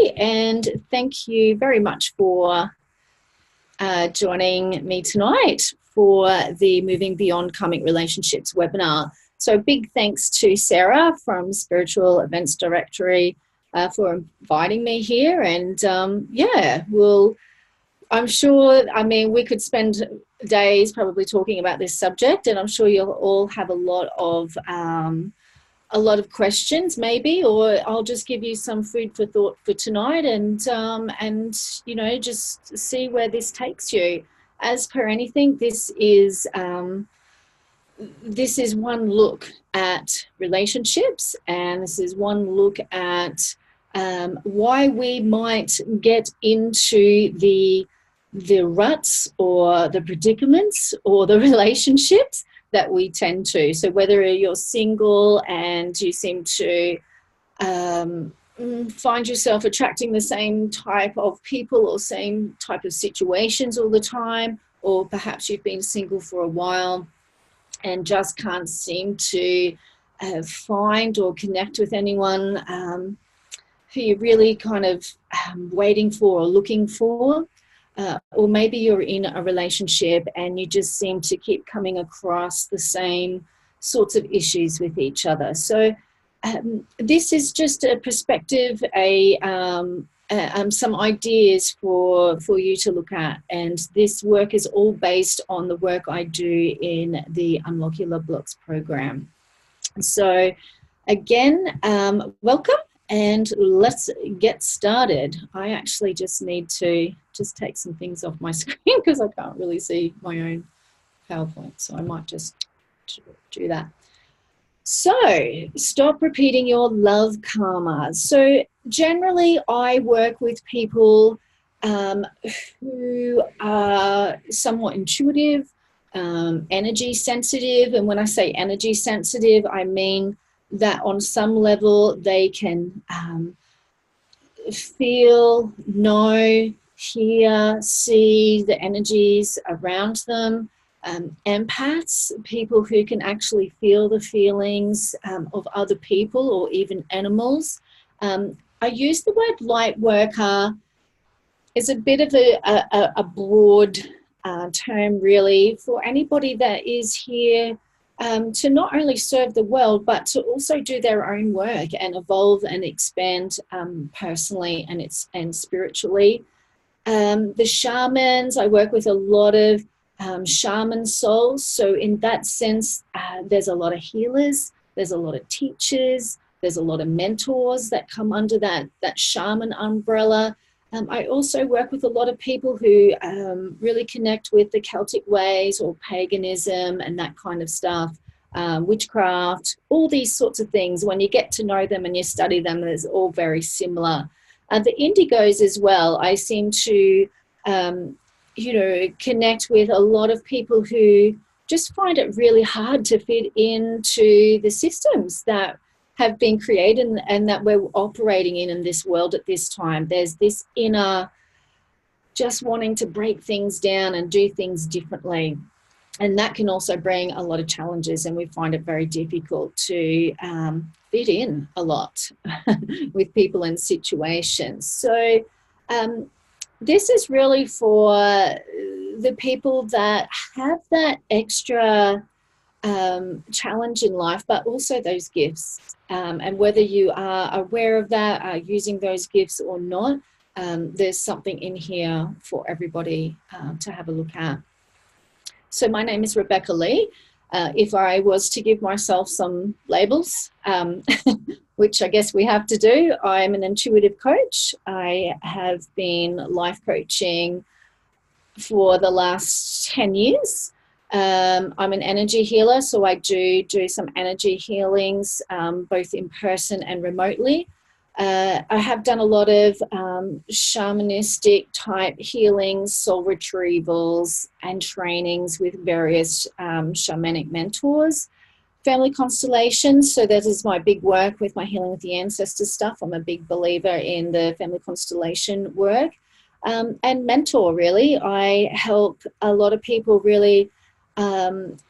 everybody, and thank you very much for joining me tonight for the Moving Beyond Karmic Relationships webinar. So big thanks to Sarah from Spiritual Events Directory for inviting me here. And yeah, I'm sure, I mean, we could spend days probably talking about this subject, and I'm sure you'll all have a lot of questions maybe, or I'll just give you some food for thought for tonight, and you know, just see where this takes you. As per anything, this is one look at relationships, and this is one look at why we might get into the ruts or the predicaments or the relationships that we tend to. So whether you're single and you seem to find yourself attracting the same type of people or same type of situations all the time, or perhaps you've been single for a while and just can't seem to find or connect with anyone who you're really kind of waiting for or looking for. Or maybe you're in a relationship and you just seem to keep coming across the same sorts of issues with each other. So this is just a perspective, some ideas for you to look at. And this work is all based on the work I do in the Unlock Your Love Blocks program. So again, welcome. And let's get started. I actually just need to take some things off my screen because I can't really see my own PowerPoint. So I might just do that. So stop repeating your love karma. So generally I work with people who are somewhat intuitive, energy sensitive. And when I say energy sensitive, I mean that on some level they can feel, know, hear, see the energies around them. Empaths, people who can actually feel the feelings of other people or even animals. I use the word light worker. It's a bit of a broad term really for anybody that is here to not only serve the world, but to also do their own work and evolve and expand personally and spiritually. The shamans, I work with a lot of shaman souls. So in that sense, there's a lot of healers, there's a lot of teachers, there's a lot of mentors that come under that shaman umbrella. I also work with a lot of people who really connect with the Celtic ways or paganism and that kind of stuff, witchcraft, all these sorts of things. When you get to know them and you study them, it's all very similar. The indigos as well, I seem to, you know, connect with a lot of people who just find it really hard to fit into the systems that have been created and that we're operating in this world at this time. There's this inner just wanting to break things down and do things differently. And that can also bring a lot of challenges, and we find it very difficult to fit in a lot with people and situations. So this is really for the people that have that extra challenge in life, but also those gifts. And whether you are aware of that, are using those gifts or not, there's something in here for everybody to have a look at. So my name is Rebecca Lee. If I was to give myself some labels, which I guess we have to do, I'm an intuitive coach. I have been life coaching for the last 10 years. I'm an energy healer, so I do some energy healings, both in person and remotely. I have done a lot of shamanistic type healings, soul retrievals, and trainings with various shamanic mentors. Family constellations, so that is my big work with my Healing with the Ancestors stuff. I'm a big believer in the family constellation work. And mentor, really. I help a lot of people really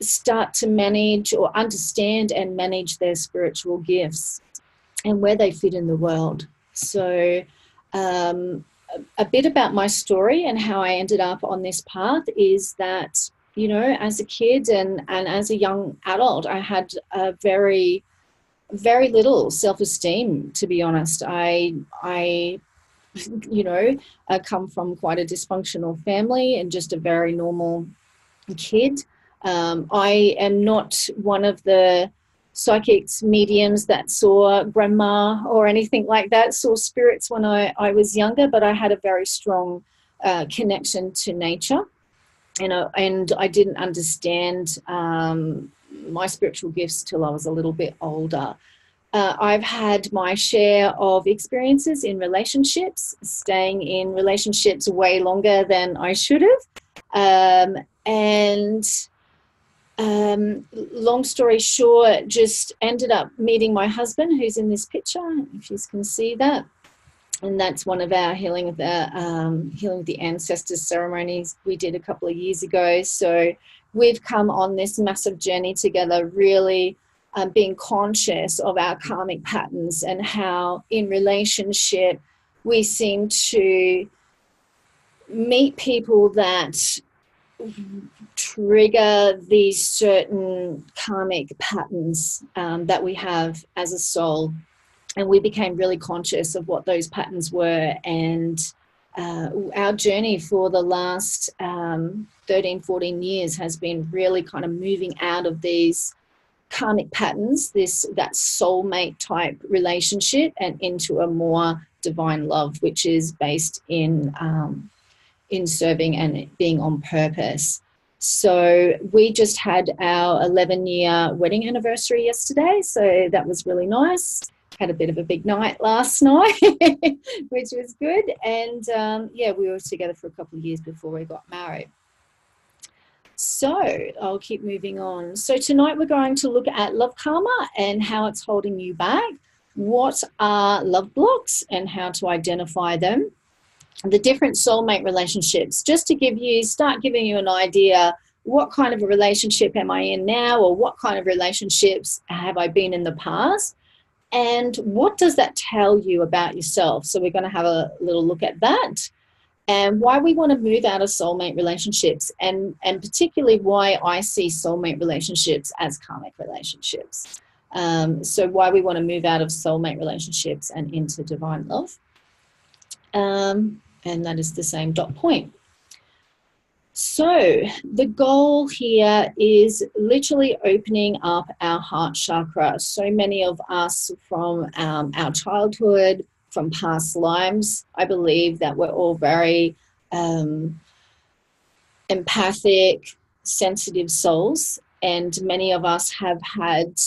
start to manage or understand and manage their spiritual gifts and where they fit in the world. So a bit about my story and how I ended up on this path is that, you know, as a kid and as a young adult, I had a very, very little self-esteem, to be honest. I you know, come from quite a dysfunctional family and just a very normal kid. I am not one of the psychics, mediums that saw grandma or anything like that, saw spirits when I was younger, but I had a very strong connection to nature. And I didn't understand my spiritual gifts till I was a little bit older. I've had my share of experiences in relationships, staying in relationships way longer than I should have. And long story short, just ended up meeting my husband, who's in this picture, if you can see that. And that's one of our healing of the ancestors ceremonies we did a couple of years ago. So we've come on this massive journey together, really being conscious of our karmic patterns and how in relationship we seem to meet people that trigger these certain karmic patterns that we have as a soul. And we became really conscious of what those patterns were. And our journey for the last 13, 14 years has been really kind of moving out of these karmic patterns, that soulmate type relationship, and into a more divine love, which is based in serving and being on purpose. So we just had our 11-year wedding anniversary yesterday, so that was really nice. Had a bit of a big night last night, which was good. And yeah, we were together for a couple of years before we got married. So I'll keep moving on. So tonight we're going to look at love karma and how it's holding you back. What are love blocks and how to identify them? The different soulmate relationships, just to start giving you an idea, what kind of a relationship am I in now, or what kind of relationships have I been in the past? And what does that tell you about yourself? So we're going to have a little look at that, and why we want to move out of soulmate relationships, and particularly why I see soulmate relationships as karmic relationships. So why we want to move out of soulmate relationships and into divine love. And that is the same dot point. So the goal here is literally opening up our heart chakra. So many of us from our childhood, from past lives, I believe that we're all very empathic, sensitive souls. And many of us have had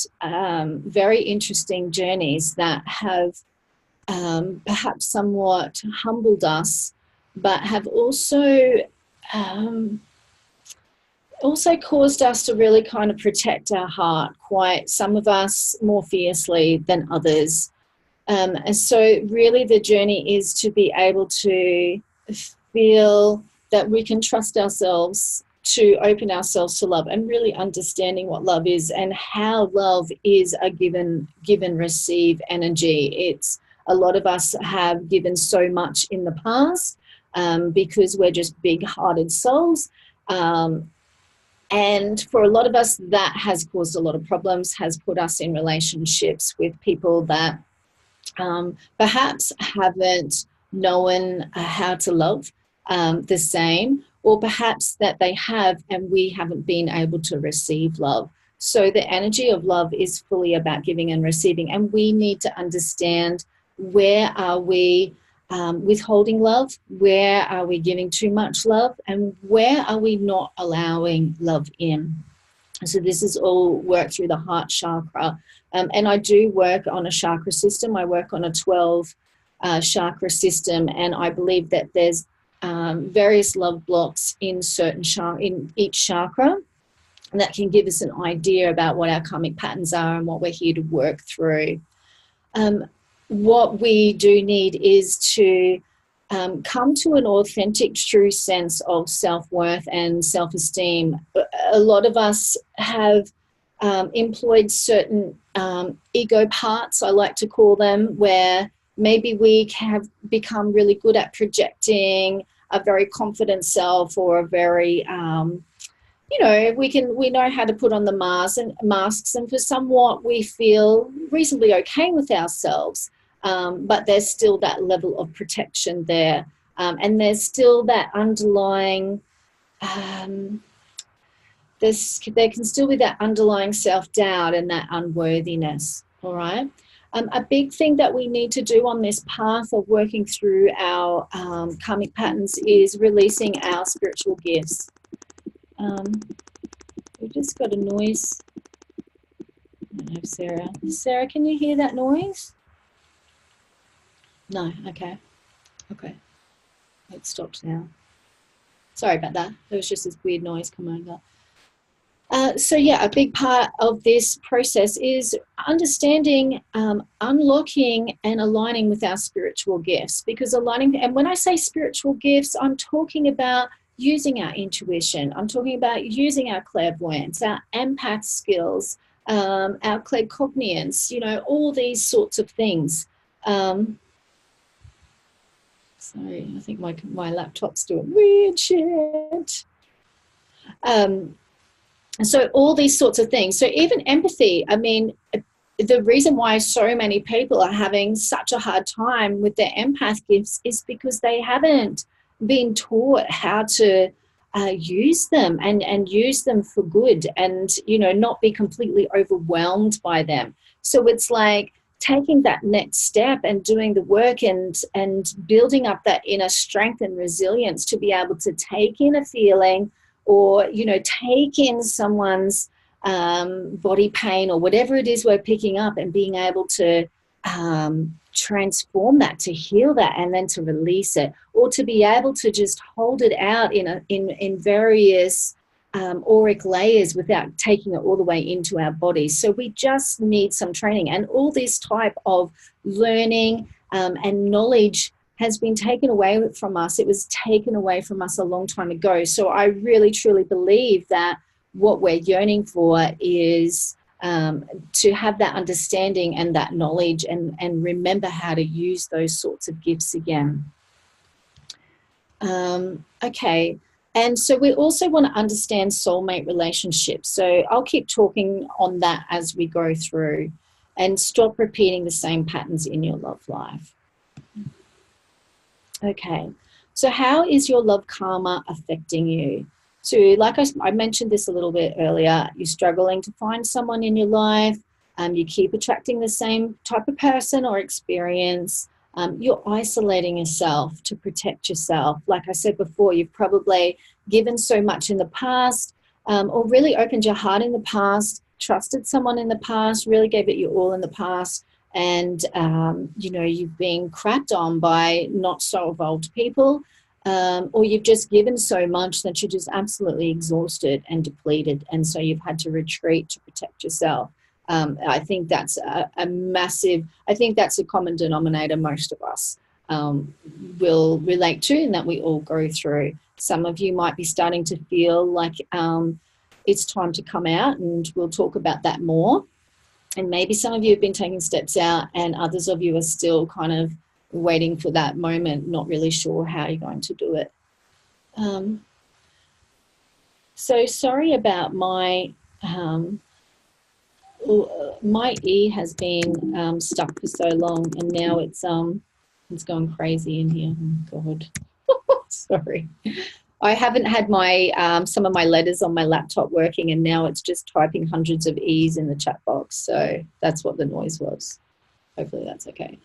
very interesting journeys that have perhaps somewhat humbled us, but have also caused us to really kind of protect our heart, quite some of us more fiercely than others. And so really the journey is to be able to feel that we can trust ourselves to open ourselves to love, and really understanding what love is and how love is a receive energy. It's a lot of us have given so much in the past because we're just big-hearted souls. And for a lot of us, that has caused a lot of problems, has put us in relationships with people that perhaps haven't known how to love the same, or perhaps that they have and we haven't been able to receive love. So the energy of love is fully about giving and receiving, and we need to understand, where are we withholding love, where are we giving too much love, and where are we not allowing love in. So this is all work through the heart chakra. And I do work on a chakra system. I work on a 12 chakra system, and I believe that there's various love blocks in each chakra that can give us an idea about what our karmic patterns are and what we're here to work through. What we do need is to come to an authentic, true sense of self-worth and self-esteem. A lot of us have employed certain ego parts, I like to call them, where maybe we have become really good at projecting a very confident self, or a very we know how to put on the masks, and for somewhat we feel reasonably okay with ourselves, but there's still that level of protection there, and there's still that underlying there can still be that underlying self-doubt and that unworthiness. All right. A big thing that we need to do on this path of working through our karmic patterns is releasing our spiritual gifts. We just got a noise. I don't know if Sarah, can you hear that noise? No, okay. It stopped now. Sorry about that. There was just this weird noise coming over. So yeah, a big part of this process is understanding, unlocking and aligning with our spiritual gifts, because and when I say spiritual gifts, I'm talking about using our intuition. I'm talking about using our clairvoyance, our empath skills, our claircognizance, all these sorts of things. Sorry, I think my laptop's doing weird shit. So all these sorts of things. So even empathy, I mean, the reason why so many people are having such a hard time with their empath gifts is because they haven't been taught how to use them and use them for good, and, not be completely overwhelmed by them. So it's like taking that next step and doing the work and building up that inner strength and resilience to be able to take in a feeling, or, take in someone's body pain or whatever it is we're picking up, and being able to transform that, to heal that, and then to release it, or to be able to just hold it out in various auric layers without taking it all the way into our bodies. So we just need some training, and all this type of learning and knowledge has been taken away from us. It was taken away from us a long time ago. So I really, truly believe that what we're yearning for is to have that understanding and that knowledge, and remember how to use those sorts of gifts again. Okay. And so we also want to understand soulmate relationships. So I'll keep talking on that as we go through, and stop repeating the same patterns in your love life. Okay, so how is your love karma affecting you? So like I mentioned this a little bit earlier, you're struggling to find someone in your life, you keep attracting the same type of person or experience, you're isolating yourself to protect yourself. Like I said before, you've probably given so much in the past, or really opened your heart in the past, trusted someone in the past, really gave it your all in the past, and you've been crapped on by not so evolved people, or you've just given so much that you're just absolutely exhausted and depleted, and so you've had to retreat to protect yourself. I think that's a massive, I think that's a common denominator most of us will relate to, and that we all go through. Some of you might be starting to feel like it's time to come out, and we'll talk about that more. And maybe some of you have been taking steps out, and others of you are still kind of waiting for that moment, not really sure how you're going to do it. So sorry about my E has been stuck for so long, and now it's going crazy in here. Oh, God. Sorry. I haven't had my some of my letters on my laptop working, and now it's just typing hundreds of E's in the chat box. So that's what the noise was. Hopefully that's okay.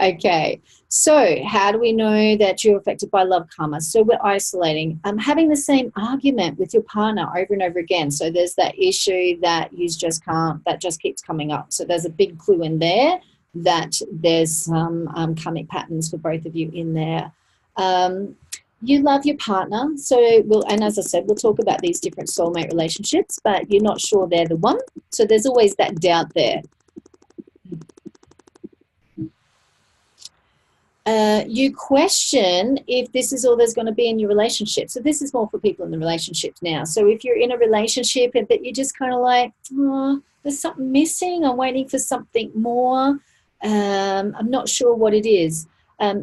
Okay, so how do we know that you're affected by love karma? So we're isolating. Having the same argument with your partner over and over again. So there's that issue that you just can't, that just keeps coming up. So there's a big clue in there that there's some karmic patterns for both of you in there. You love your partner, so and as I said, we'll talk about these different soulmate relationships, but you're not sure they're the one, so there's always that doubt there. You question if this is all there's going to be in your relationship. So this is more for people in the relationships now. So if you're in a relationship but you're just kind of like, oh, there's something missing, I'm waiting for something more. I'm not sure what it is.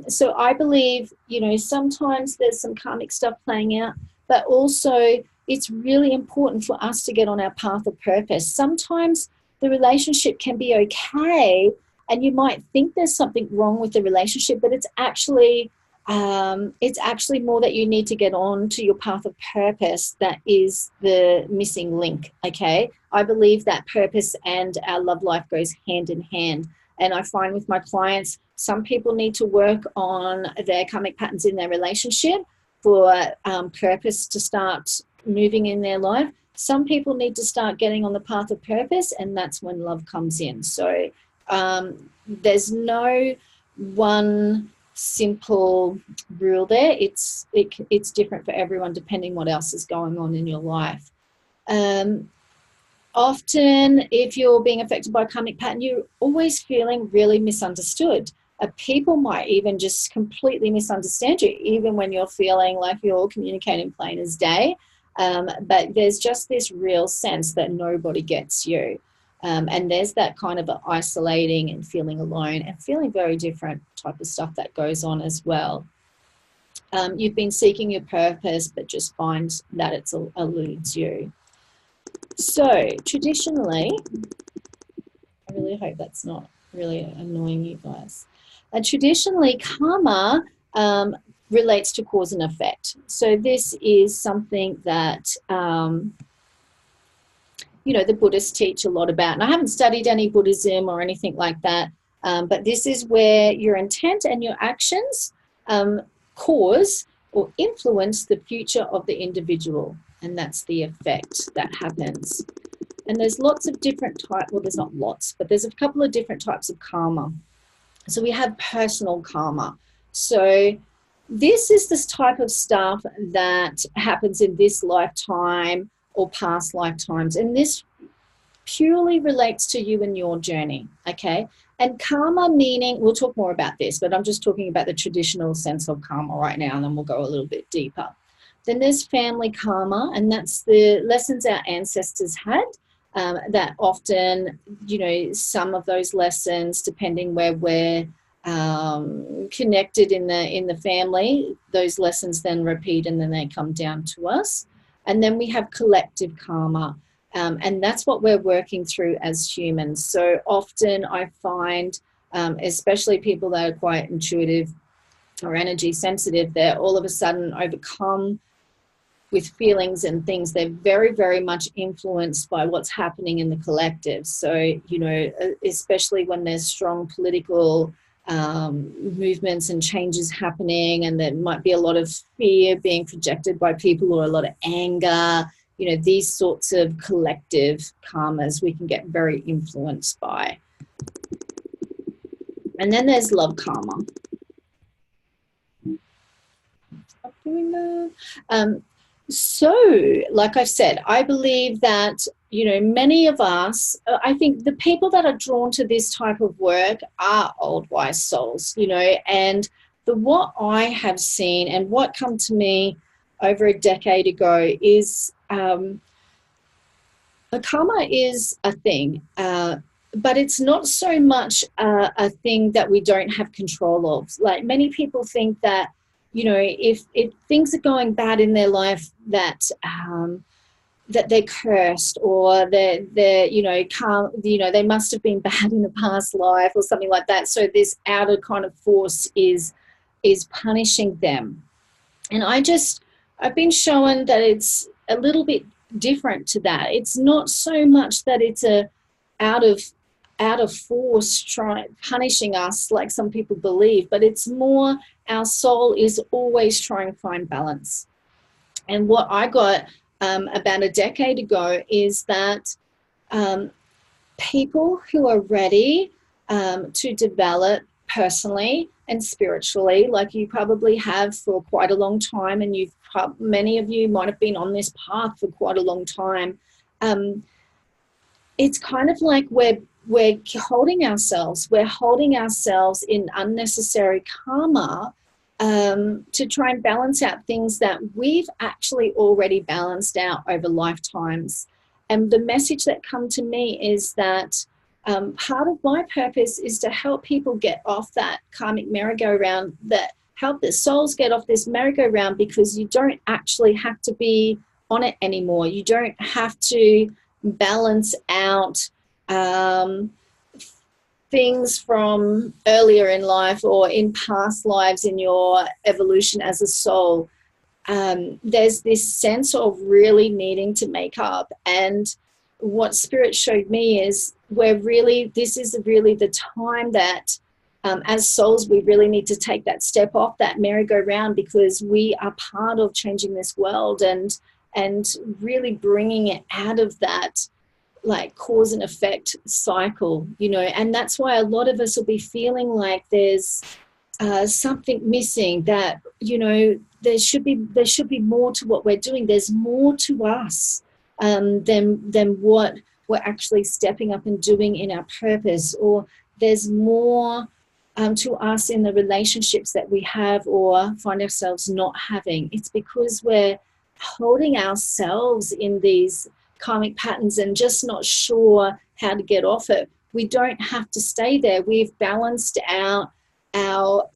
So I believe, you know, sometimes there's some karmic stuff playing out, but also it's really important for us to get on our path of purpose. Sometimes the relationship can be okay, and you might think there's something wrong with the relationship, but it's actually more that you need to get on to your path of purpose that is the missing link, okay? I believe that purpose and our love life goes hand in hand. And I find with my clients, some people need to work on their karmic patterns in their relationship for purpose to start moving in their life. Some people need to start getting on the path of purpose, and that's when love comes in. So there's no one simple rule there. It's different for everyone depending what else is going on in your life. Often, if you're being affected by a karmic pattern, you're always feeling really misunderstood. People might even just completely misunderstand you, even when you're feeling like you're communicating plain as day. But there's just this real sense that nobody gets you. And there's that kind of isolating and feeling alone and feeling very different type of stuff that goes on as well. You've been seeking your purpose, but just find that it eludes you. So traditionally, I really hope that's not really annoying you guys. Traditionally, karma relates to cause and effect. So this is something that, you know, the Buddhists teach a lot about. And I haven't studied any Buddhism or anything like that, but this is where your intent and your actions cause or influence the future of the individual. And that's the effect that happens. And there's lots of different types, well, there's not lots, but there's a couple of different types of karma. So we have personal karma. So this is this type of stuff that happens in this lifetime or past lifetimes. And this purely relates to you and your journey, okay? And karma meaning, we'll talk more about this, but I'm just talking about the traditional sense of karma right now, and then we'll go a little bit deeper. Then there's family karma, and that's the lessons our ancestors had. That often, you know, some of those lessons, depending where we're connected in the family, those lessons then repeat and then they come down to us. And then we have collective karma, and that's what we're working through as humans. So often I find, especially people that are quite intuitive or energy sensitive, they're all of a sudden overcome with feelings and things. They're very, very much influenced by what's happening in the collective. So, you know, especially when there's strong political movements and changes happening, and there might be a lot of fear being projected by people or a lot of anger, you know, these sorts of collective karmas we can get very influenced by. And then there's love karma. Stop doing that. So, like I've said, I believe that, you know, many of us, I think the people that are drawn to this type of work are old wise souls, you know, and what I have seen and what come to me over a decade ago is karma is a thing, but it's not so much a thing that we don't have control of. Like, many people think that, you know, if things are going bad in their life, that that they're cursed, or they're you know, can't, you know, they must have been bad in a past life or something like that. So this outer kind of force is punishing them. And I've been shown that it's a little bit different to that. It's not so much that it's a out of force punishing us like some people believe, but it's more our soul is always trying to find balance. And what I got about a decade ago is that people who are ready to develop personally and spiritually, like you probably have for quite a long time, and many of you might have been on this path for quite a long time, it's kind of like we're holding ourselves in unnecessary karma to try and balance out things that we've actually already balanced out over lifetimes. And the message that come to me is that part of my purpose is to help people get off that karmic merry-go-round, that help the souls get off this merry-go-round, because you don't actually have to be on it anymore. You don't have to balance out things from earlier in life or in past lives in your evolution as a soul. There's this sense of really needing to make up. And what Spirit showed me is this is really the time that as souls, we really need to take that step off that merry-go-round, because we are part of changing this world and really bringing it out of that like cause and effect cycle, and that's why a lot of us will be feeling like there's something missing, that there should be more to what we're doing. There's more to us than what we're actually stepping up and doing in our purpose, or there's more to us in the relationships that we have or find ourselves not having. It's because we're holding ourselves in these karmic patterns and just not sure how to get off it. We don't have to stay there. We've balanced out our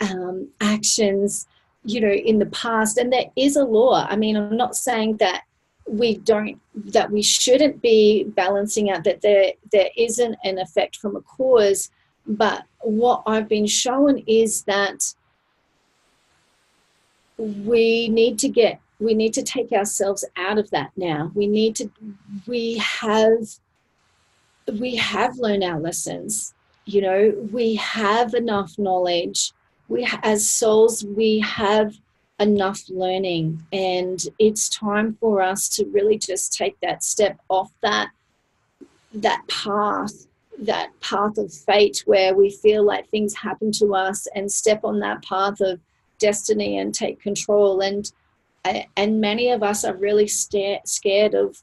actions, in the past, and there is a law. I mean, I'm not saying that we shouldn't be balancing out, that there isn't an effect from a cause, but what I've been shown is that we need to take ourselves out of that now. We have learned our lessons. We have enough knowledge. As souls, we have enough learning, and it's time for us to really just take that step off that path of fate, where we feel like things happen to us, and step on that path of destiny and take control. And many of us are really scared of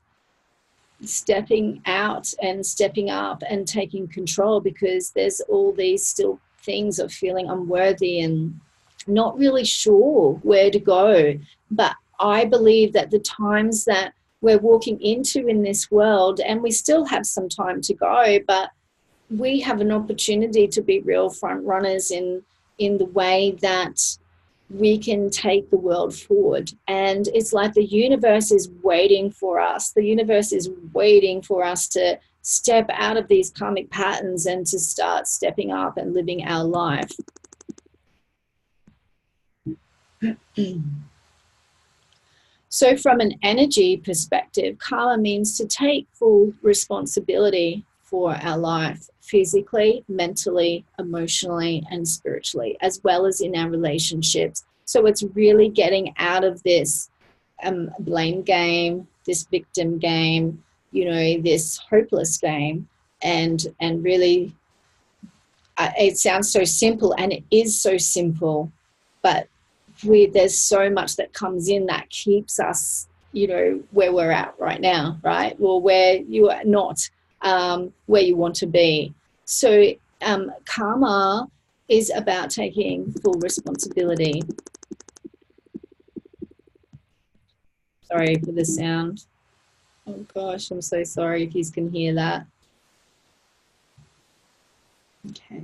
stepping out and stepping up and taking control, because there's all these still things of feeling unworthy and not really sure where to go. But I believe that the times that we're walking into in this world, and we still have some time to go, but we have an opportunity to be real front runners in the way that we can take the world forward. And it's like the universe is waiting for us. The universe is waiting for us to step out of these karmic patterns and to start stepping up and living our life. So from an energy perspective, karma means to take full responsibility for our life, physically, mentally, emotionally, and spiritually, as well as in our relationships. So it's really getting out of this blame game, this victim game, this hopeless game, and really, it sounds so simple, and it is so simple, but there's so much that comes in that keeps us, where we're at right now, right? Or where you are not where you want to be. So karma is about taking full responsibility. Sorry for the sound. Oh gosh, I'm so sorry if you can hear that. Okay.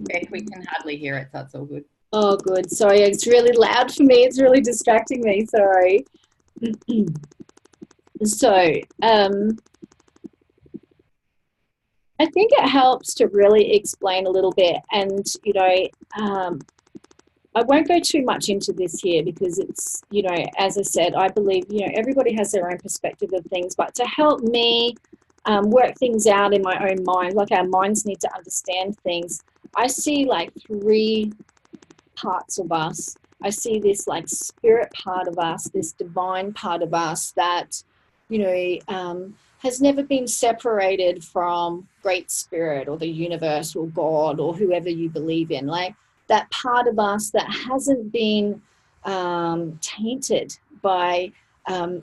Okay, we can hardly hear it, so that's all good. Oh, good. Sorry, it's really loud for me. It's really distracting me. Sorry. So, I think it helps to really explain a little bit, and I won't go too much into this here, because it's, as I said, I believe, everybody has their own perspective of things, but to help me work things out in my own mind, like our minds need to understand things, I see like three parts of us. I see this like spirit part of us, this divine part of us that, has never been separated from Great Spirit or the universe or God or whoever you believe in. Like that part of us that hasn't been tainted by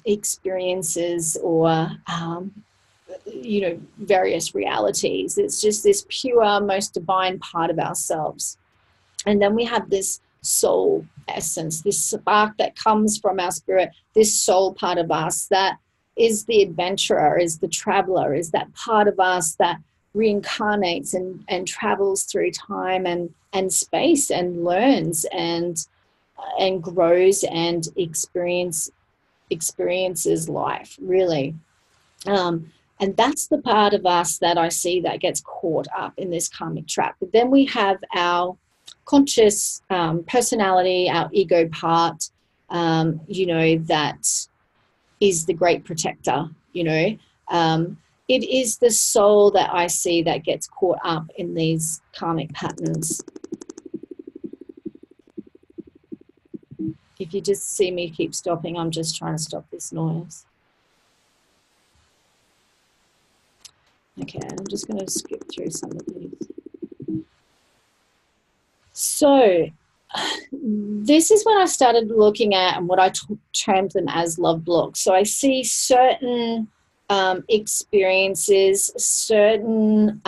experiences or, various realities. It's just this pure, most divine part of ourselves. And then we have this soul essence, this spark that comes from our spirit, this soul part of us that is the adventurer, is the traveler, is that part of us that reincarnates and travels through time and space and learns and grows and experiences life, really. And that's the part of us that I see that gets caught up in this karmic trap. But then we have our conscious personality, our ego part, that is the great protector, it is the soul that I see that gets caught up in these karmic patterns. If you just see me keep stopping, I'm just trying to stop this noise. Okay, I'm just going to skip through some of these. So this is when I started looking at and what I termed them as love blocks. So I see certain experiences, certain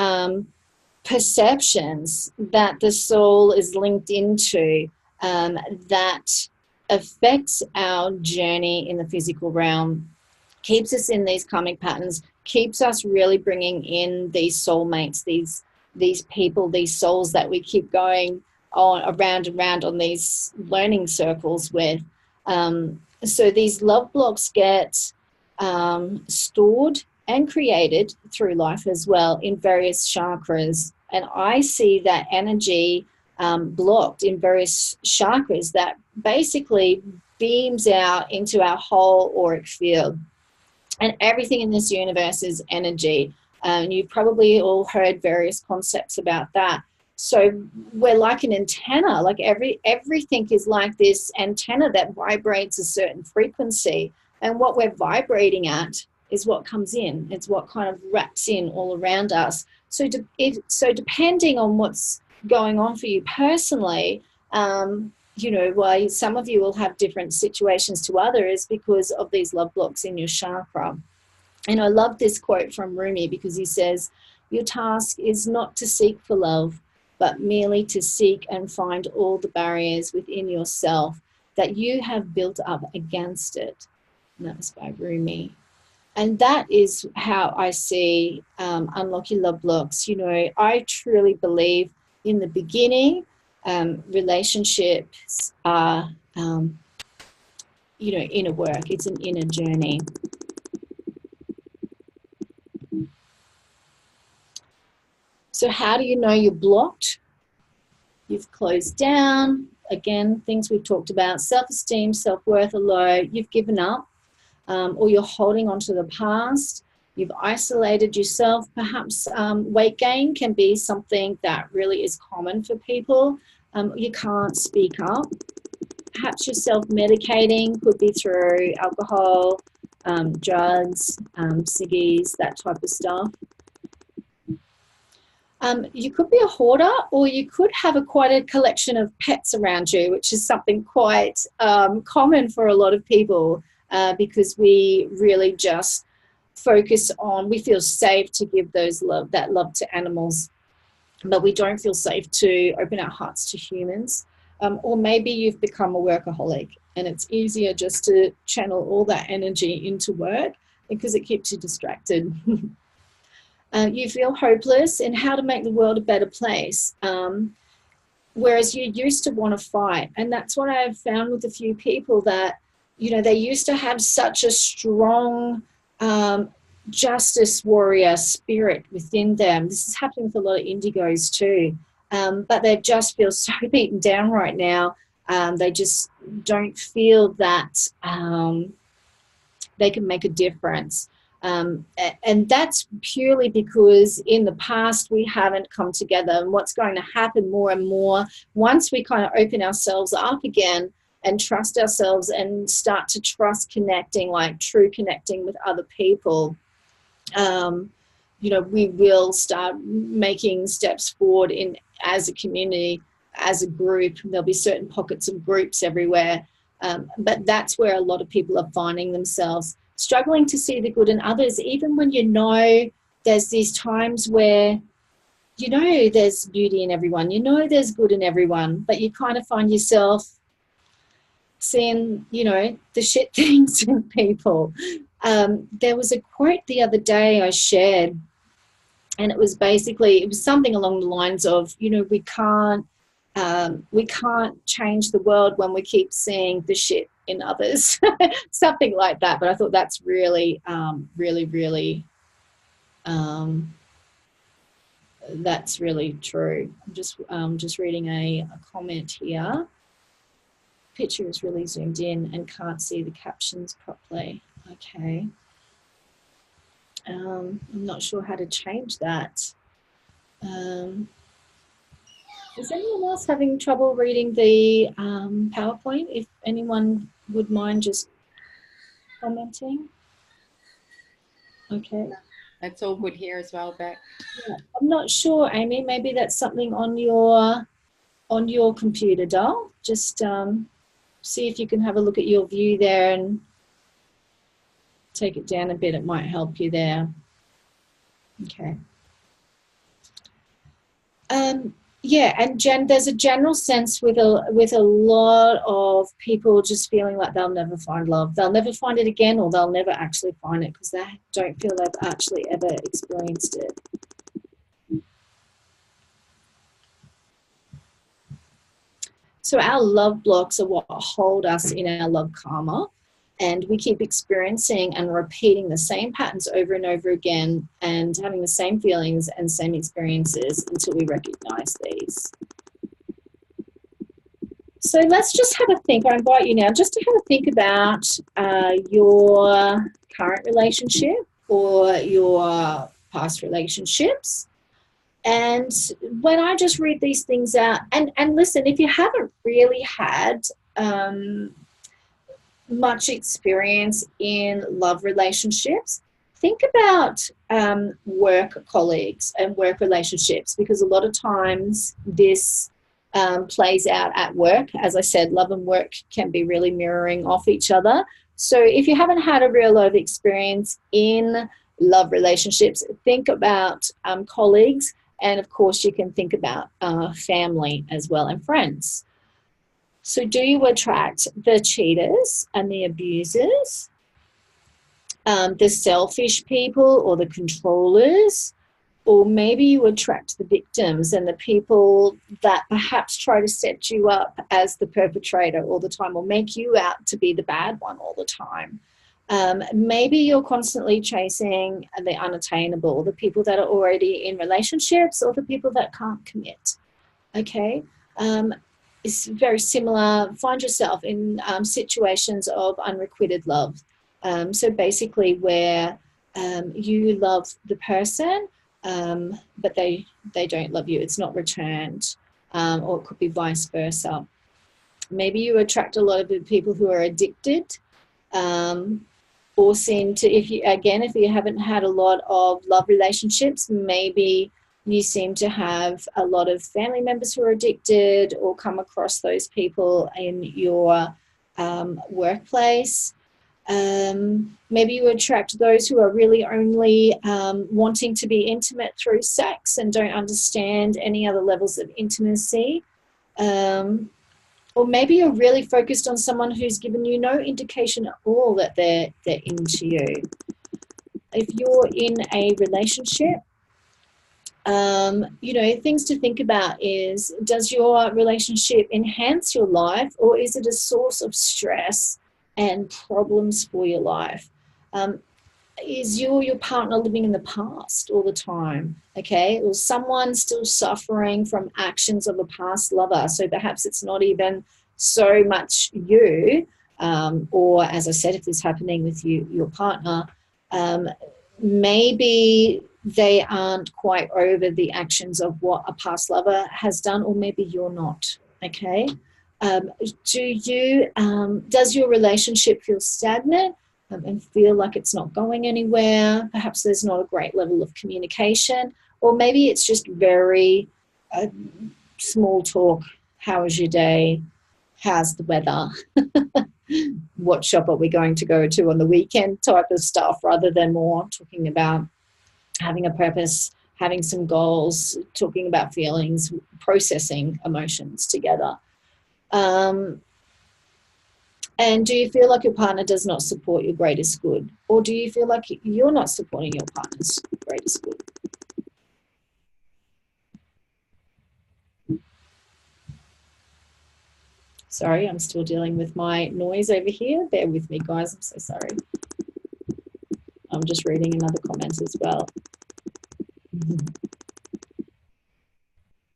perceptions that the soul is linked into that affects our journey in the physical realm, keeps us in these karmic patterns, keeps us really bringing in these soulmates, these people, these souls that we keep going on around and round on these learning circles with. So these love blocks get stored and created through life as well in various chakras. And I see that energy blocked in various chakras that basically beams out into our whole auric field. And everything in this universe is energy. And you've probably all heard various concepts about that. So we're like an antenna, like everything is like this antenna that vibrates a certain frequency. And what we're vibrating at is what comes in. It's what kind of wraps in all around us. So depending on what's going on for you personally, why some of you will have different situations to others because of these love blocks in your chakra. And I love this quote from Rumi because he says, your task is not to seek for love, but merely to seek and find all the barriers within yourself that you have built up against it. And that was by Rumi. And that is how I see unlock your love blocks. I truly believe in the beginning, relationships are, inner work. It's an inner journey. So how do you know you're blocked? You've closed down. Again, things we've talked about, self-esteem, self-worth are low. You've given up, or you're holding on to the past. You've isolated yourself. Perhaps weight gain can be something that really is common for people. You can't speak up. Perhaps you're self-medicating, could be through alcohol, drugs, ciggies, that type of stuff. You could be a hoarder, or you could have quite a collection of pets around you, which is something quite common for a lot of people because we really just focus on, we feel safe to give that love to animals, but we don't feel safe to open our hearts to humans. Or maybe you've become a workaholic and it's easier just to channel all that energy into work because it keeps you distracted. You feel hopeless in how to make the world a better place, whereas you used to want to fight. And that's what I've found with a few people that, they used to have such a strong justice warrior spirit within them. This is happening with a lot of indigos too, but they just feel so beaten down right now. They just don't feel that they can make a difference. And that's purely because in the past we haven't come together. And what's going to happen more and more once we kind of open ourselves up again and trust ourselves and start to trust connecting, like true connecting with other people, we will start making steps forward as a community, as a group. There'll be certain pockets of groups everywhere, but that's where a lot of people are finding themselves struggling to see the good in others, even when there's these times where there's beauty in everyone, there's good in everyone, but you kind of find yourself seeing the shit things in people. There was a quote the other day I shared, and it was something along the lines of, we can't change the world when we keep seeing the shit in others, something like that. But I thought that's really, really, that's really true. I'm just reading a comment here. Picture is really zoomed in and can't see the captions properly. Okay. I'm not sure how to change that. Is anyone else having trouble reading the PowerPoint? If anyone would mind just commenting. Okay. That's all good here as well, Beck. Yeah. I'm not sure, Amy. Maybe that's something on your computer, doll. Just see if you can have a look at your view there and take it down a bit. It might help you there. Okay. Yeah, and Jen, there's a general sense with a lot of people just feeling like they'll never find love. They'll never find it again, or they'll never actually find it because they don't feel they've actually ever experienced it. So our love blocks are what hold us in our love karma. And we keep experiencing and repeating the same patterns over and over again and having the same feelings and same experiences until we recognize these. So let's just have a think. I invite you now just to have a think about your current relationship or your past relationships. And when I just read these things out, and listen, if you haven't really had much experience in love relationships, think about work colleagues and work relationships, because a lot of times this plays out at work. As I said, love and work can be really mirroring off each other. So if you haven't had a real love experience in love relationships, think about colleagues, and of course you can think about family as well, and friends. So do you attract the cheaters and the abusers, the selfish people or the controllers, or maybe you attract the victims and the people that perhaps try to set you up as the perpetrator all the time or make you out to be the bad one all the time. Maybe you're constantly chasing the unattainable, the people that are already in relationships or the people that can't commit, okay? It's very similar. Find yourself in situations of unrequited love. So basically where you love the person, but they don't love you. It's not returned, or it could be vice versa. Maybe you attract a lot of people who are addicted, or seem to, if you haven't had a lot of love relationships, maybe you seem to have a lot of family members who are addicted or come across those people in your workplace. Maybe you attract those who are really only wanting to be intimate through sex and don't understand any other levels of intimacy. Or maybe you're really focused on someone who's given you no indication at all that they're into you. If you're in a relationship, things to think about is, does your relationship enhance your life, or is it a source of stress and problems for your life? Is your partner living in the past all the time? Okay, or someone still suffering from actions of a past lover? So perhaps it's not even so much you, or as I said, if it's happening with your partner, maybe they aren't quite over the actions of what a past lover has done, or maybe you're not. Okay, does your relationship feel stagnant and feel like it's not going anywhere? Perhaps there's not a great level of communication, or maybe it's just very small talk. How was your day? How's the weather? What shop are we going to go to on the weekend type of stuff, rather than more talking about having a purpose, having some goals, talking about feelings, processing emotions together. And do you feel like your partner does not support your greatest good? Or do you feel like you're not supporting your partner's greatest good? Sorry, I'm still dealing with my noise over here. Bear with me, guys. I'm so sorry. I'm just reading another comment as well.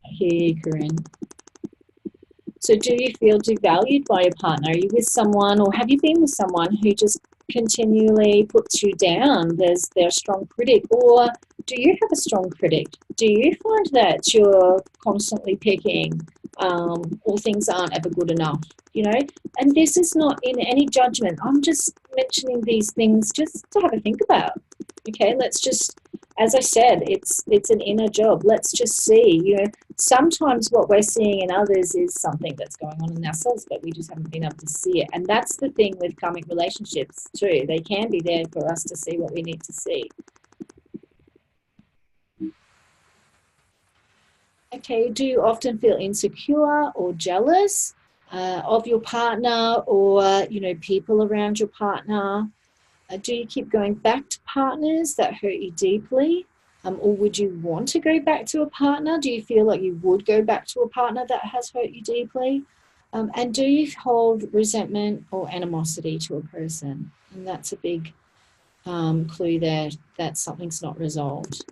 I hear you, Corinne. So do you feel devalued by your partner? Are you with someone, or have you been with someone who just continually puts you down? They're a strong critic, or do you have a strong critic? Do you find that you're constantly picking, or things aren't ever good enough? You know, and this is not in any judgment. I'm just mentioning these things just to have a think about. Okay, let's just, as I said, it's an inner job. Let's just see, you know, sometimes what we're seeing in others is something that's going on in ourselves, but we just haven't been able to see it. And that's the thing with karmic relationships too. They can be there for us to see what we need to see. Okay, do you often feel insecure or jealous of your partner, or, you know, people around your partner? Do you keep going back to partners that hurt you deeply? Or would you want to go back to a partner? Do you feel like you would go back to a partner that has hurt you deeply? And do you hold resentment or animosity to a person? And that's a big clue there that something's not resolved.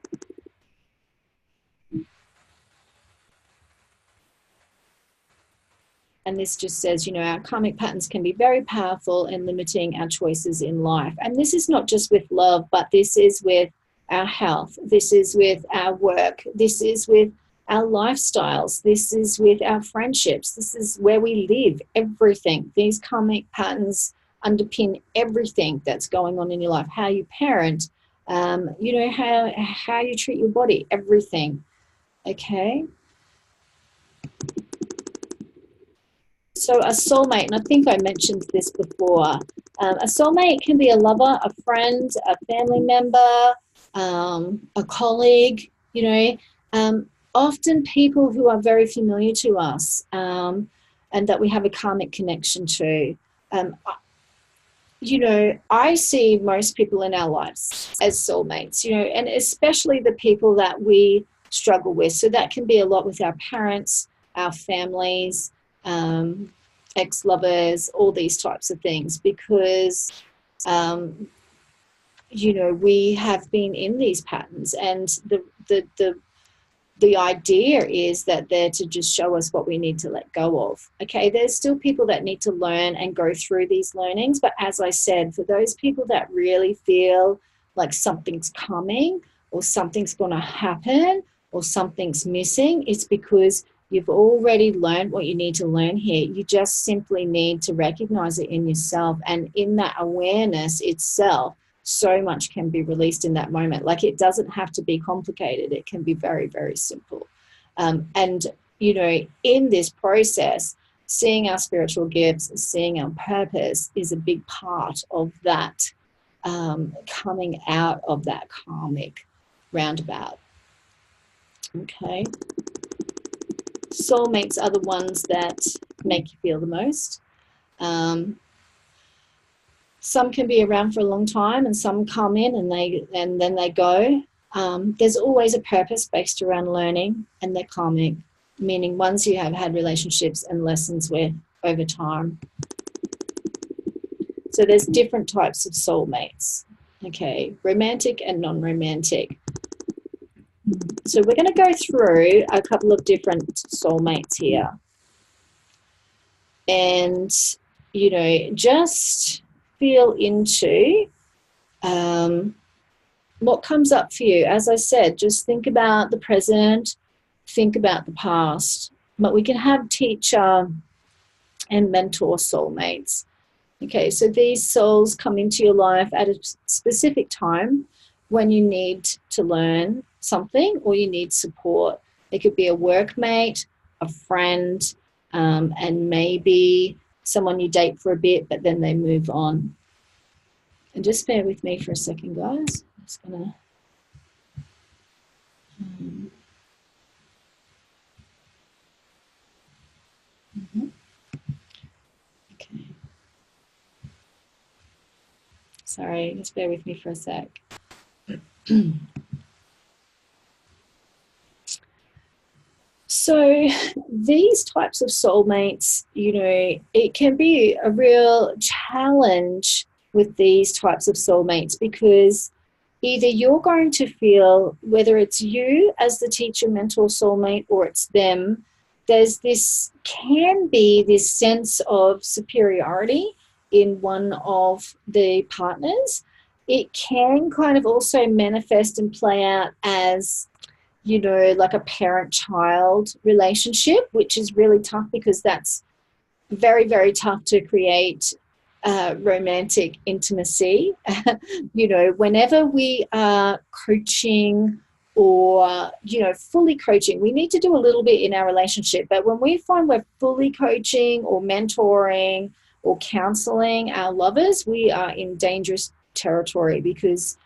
And this just says, you know, our karmic patterns can be very powerful in limiting our choices in life. And this is not just with love, but this is with our health. This is with our work. This is with our lifestyles. This is with our friendships. This is where we live, everything. These karmic patterns underpin everything that's going on in your life. How you parent, you know, how you treat your body, everything. Okay. So a soulmate, and I think I mentioned this before, a soulmate can be a lover, a friend, a family member, a colleague, you know, often people who are very familiar to us, and that we have a karmic connection to. You know, I see most people in our lives as soulmates, you know, and especially the people that we struggle with. So that can be a lot with our parents, our families, ex-lovers, all these types of things, because, you know, we have been in these patterns, and the idea is that they're to just show us what we need to let go of. Okay, there's still people that need to learn and go through these learnings. But as I said, for those people that really feel like something's coming, or something's going to happen, or something's missing, it's because you've already learned what you need to learn here. You just simply need to recognize it in yourself. And in that awareness itself, so much can be released in that moment. Like, it doesn't have to be complicated. It can be very, very simple. And, you know, in this process, seeing our spiritual gifts, seeing our purpose is a big part of that, coming out of that karmic roundabout. Okay. Soulmates are the ones that make you feel the most. Some can be around for a long time, and some come in and then they go. There's always a purpose based around learning, and they're karmic, meaning ones you have had relationships and lessons with over time. So there's different types of soulmates. Okay, romantic and non-romantic. So we're going to go through a couple of different soulmates here. And, you know, just feel into what comes up for you. As I said, just think about the present, think about the past. But we can have teacher and mentor soulmates. Okay, so these souls come into your life at a specific time when you need to learn something or you need support. It could be a workmate, a friend, and maybe someone you date for a bit, but then they move on. And just bear with me for a second, guys. I'm just going to... Okay. Sorry, just bear with me for a sec. So these types of soulmates, you know, it can be a real challenge with these types of soulmates, because either you're going to feel, whether it's you as the teacher, mentor, soulmate, or it's them, there's this, can be this sense of superiority in one of the partners. It can kind of also manifest and play out as, you know, like a parent-child relationship, which is really tough, because that's very, very tough to create romantic intimacy. You know, whenever we are coaching or, you know, fully coaching, we need to do a little bit in our relationship. But when we find we're fully coaching or mentoring or counseling our lovers, we are in dangerous territory, because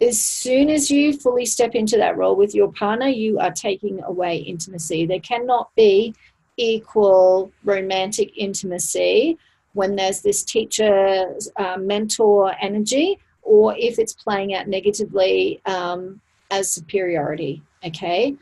as soon as you fully step into that role with your partner, you are taking away intimacy. There cannot be equal romantic intimacy when there's this teacher mentor energy, or if it's playing out negatively as superiority. Okay.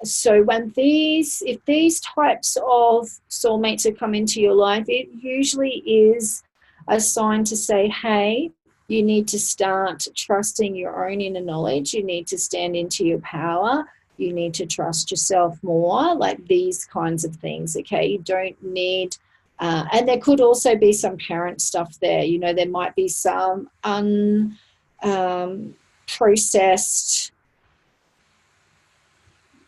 So if these types of soulmates have come into your life, it usually is a sign to say, hey, you need to start trusting your own inner knowledge. You need to stand into your power. You need to trust yourself more, like these kinds of things, okay? You don't need, and there could also be some parent stuff there. You know, there might be some unprocessed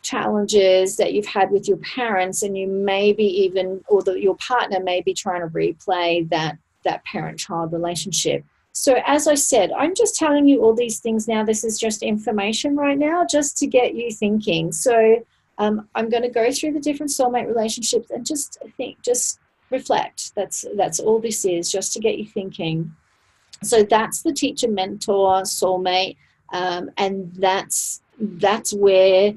challenges that you've had with your parents, and you maybe even, or your partner may be trying to replay that parent-child relationship. So as I said, I'm just telling you all these things now. This is just information right now, just to get you thinking. So I'm going to go through the different soulmate relationships and just think, just reflect. That's all this is, just to get you thinking. So that's the teacher, mentor, soulmate, and that's where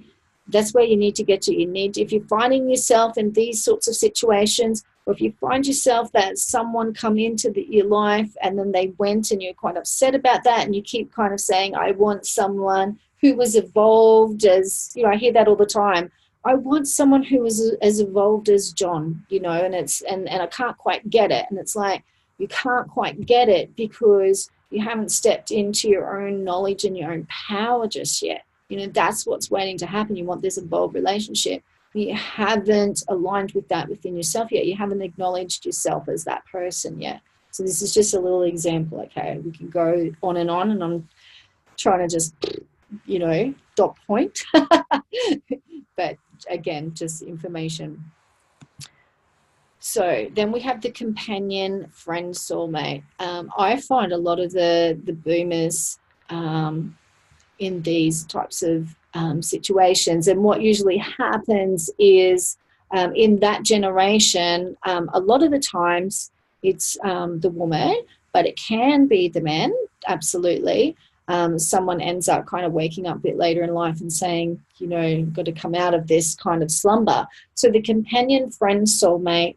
you need to get to. You need, if you're finding yourself in these sorts of situations, or if you find yourself that someone come into your life and then they went and you're quite upset about that, and you keep kind of saying, I want someone who was evolved as, you know, I hear that all the time. I want someone who is as evolved as John, you know, and I can't quite get it. And it's like, you can't quite get it because you haven't stepped into your own knowledge and your own power just yet. You know, that's what's waiting to happen. You want this evolved relationship. You haven't aligned with that within yourself yet. You haven't acknowledged yourself as that person yet. So this is just a little example, okay? We can go on, and I'm trying to just, you know, dot point. But again, just information. So then we have the companion, friend, soulmate. I find a lot of the boomers in these types of situations, and what usually happens is in that generation, a lot of the times it's the woman, but it can be the man, absolutely. Someone ends up kind of waking up a bit later in life and saying, you know, you've got to come out of this kind of slumber. So the companion, friend, soulmate,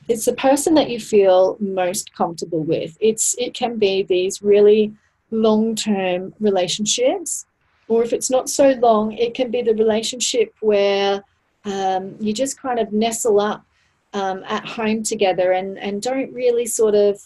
it's the person that you feel most comfortable with. It can be these really long-term relationships, or if it's not so long, it can be the relationship where you just kind of nestle up at home together and don't really sort of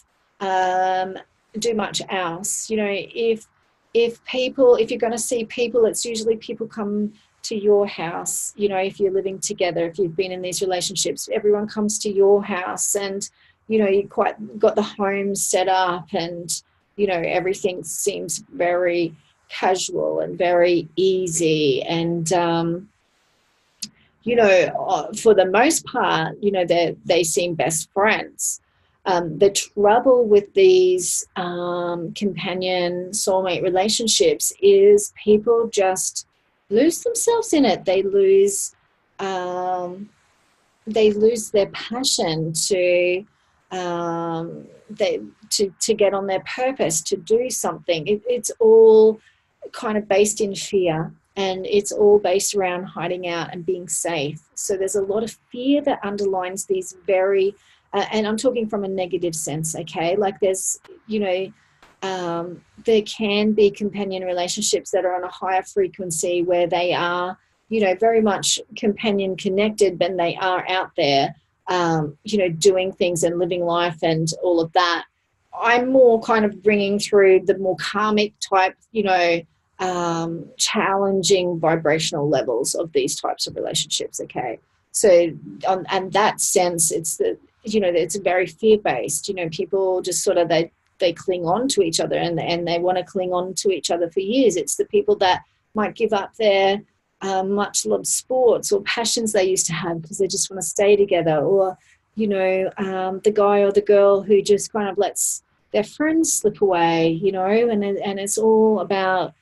do much else. You know, if you're going to see people, it's usually people come to your house. You know, if you're living together, if you've been in these relationships, everyone comes to your house, and you know, you quite got the home set up, and you know, everything seems very casual and very easy, and you know, for the most part, you know, they seem best friends. The trouble with these companion soulmate relationships is people just lose themselves in it. They lose their passion to get on their purpose, to do something. It's all kind of based in fear, and it's all based around hiding out and being safe. So there's a lot of fear that underlines these very and I'm talking from a negative sense, okay? Like there's, you know, there can be companion relationships that are on a higher frequency where they are, you know, very much companion connected, but they are out there, you know, doing things and living life and all of that. I'm more kind of bringing through the more karmic type, you know, challenging vibrational levels of these types of relationships, okay? So and that sense, it's the, you know, it's very fear-based. You know, people just sort of, they cling on to each other, and they want to cling on to each other for years. It's the people that might give up their much loved sports or passions they used to have because they just want to stay together, or, you know, the guy or the girl who just kind of lets their friends slip away, you know, and it's all about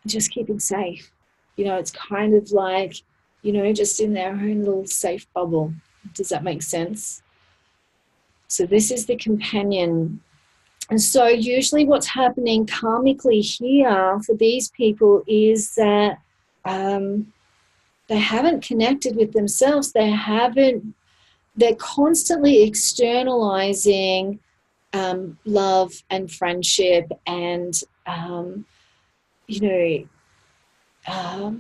just keeping safe. You know, it's kind of like, you know, just in their own little safe bubble. Does that make sense? So this is the companion. And so usually what's happening karmically here for these people is that they haven't connected with themselves. They're constantly externalizing love and friendship and, you know,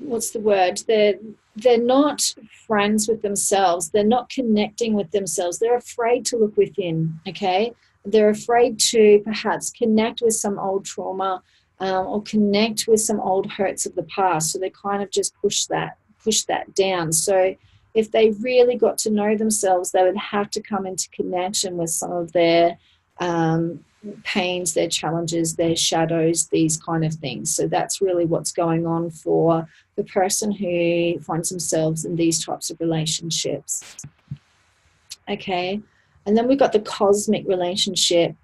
what's the word? They're not friends with themselves. They're not connecting with themselves. They're afraid to look within, okay? They're afraid to perhaps connect with some old trauma or connect with some old hurts of the past. So they kind of just push that down. So if they really got to know themselves, they would have to come into connection with some of their pains, their challenges, their shadows, these kind of things. So that's really what's going on for the person who finds themselves in these types of relationships. Okay, and then we've got the cosmic relationship.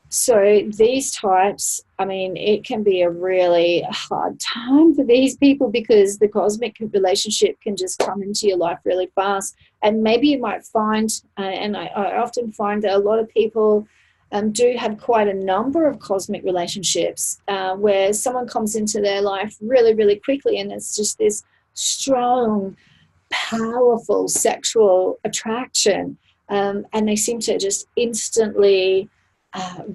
So these types, I mean, it can be a really hard time for these people because the cosmic relationship can just come into your life really fast. And maybe you might find, and I often find that a lot of people do have quite a number of cosmic relationships where someone comes into their life really, really quickly, and it's just this strong, powerful sexual attraction, and they seem to just instantly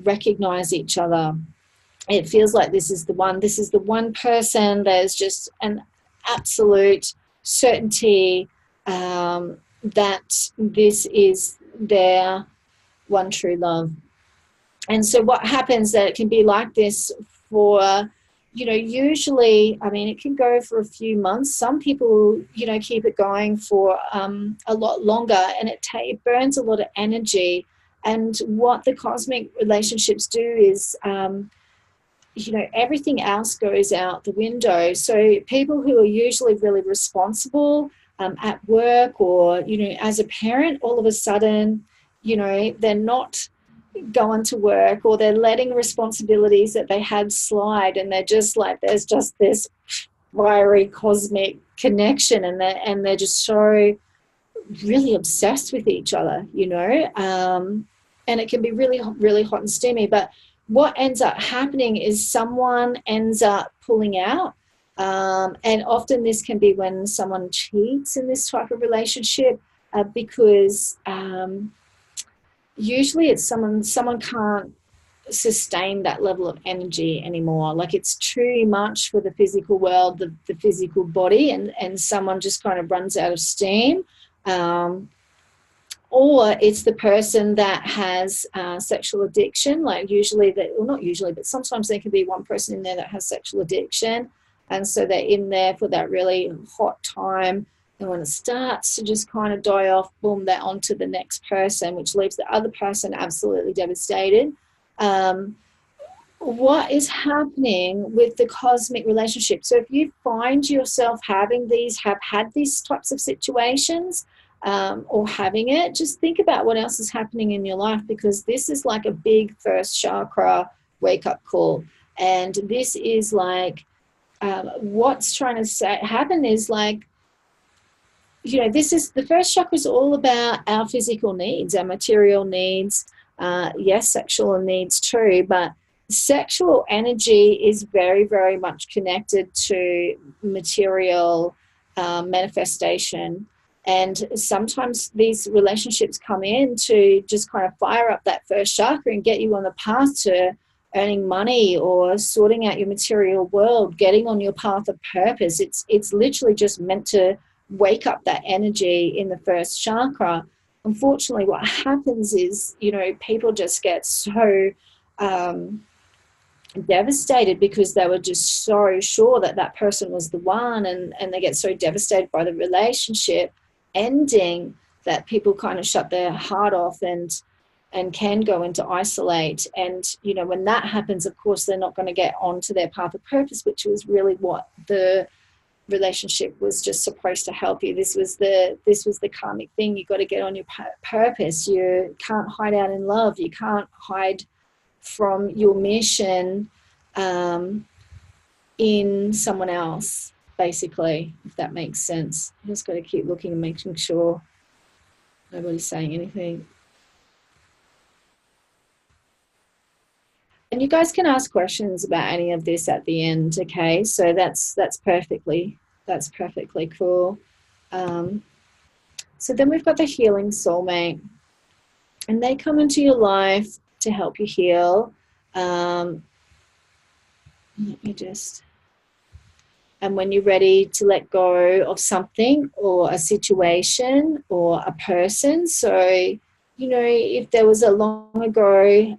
recognize each other. It feels like this is the one person. There's just an absolute certainty that this is their one true love. And so what happens, that it can be like this for, you know, usually, I mean, it can go for a few months. Some people, you know, keep it going for a lot longer, and it burns a lot of energy. And what the cosmic relationships do is, you know, everything else goes out the window. So people who are usually really responsible at work or, you know, as a parent, all of a sudden, you know, they're not going to work, or they're letting responsibilities that they had slide, and they're just like, there's just this fiery cosmic connection, and they're just so really obsessed with each other, you know, and it can be really, really hot and steamy. But what ends up happening is someone ends up pulling out, and often this can be when someone cheats in this type of relationship, because usually it's someone can't sustain that level of energy anymore. Like, it's too much for the physical world, the physical body, and someone just kind of runs out of steam. Or it's the person that has sexual addiction. Like, usually, well, not usually, but sometimes there can be one person in there that has sexual addiction, and so they're in there for that really hot time. And when it starts to just kind of die off, boom, they're on to the next person, which leaves the other person absolutely devastated. What is happening with the cosmic relationship? So if you find yourself have had these types of situations, or having it, just think about what else is happening in your life, because this is like a big first chakra wake-up call. And this is like, what's trying to happen is like, you know, this is the first chakra is all about our physical needs, our material needs, yes, sexual needs too, but sexual energy is very, very much connected to material manifestation. And sometimes these relationships come in to just kind of fire up that first chakra and get you on the path to earning money or sorting out your material world, getting on your path of purpose. It's literally just meant to wake up that energy in the first chakra. Unfortunately, what happens is, people just get so devastated because they were just so sure that that person was the one, and they get so devastated by the relationship ending that people kind of shut their heart off and can go into isolate. And when that happens, of course, they're not going to get onto their path of purpose, which was really what the relationship was just supposed to help you. This was the karmic thing. You got to get on your purpose. You can't hide out in love. You can't hide from your mission in someone else, basically, if that makes sense. You just got to keep looking and making sure nobody's saying anything. And you guys can ask questions about any of this at the end, okay? So that's perfectly cool. So then we've got the healing soulmate, and they come into your life to help you heal. Let me just... And when you're ready to let go of something or a situation or a person. So, if there was a long ago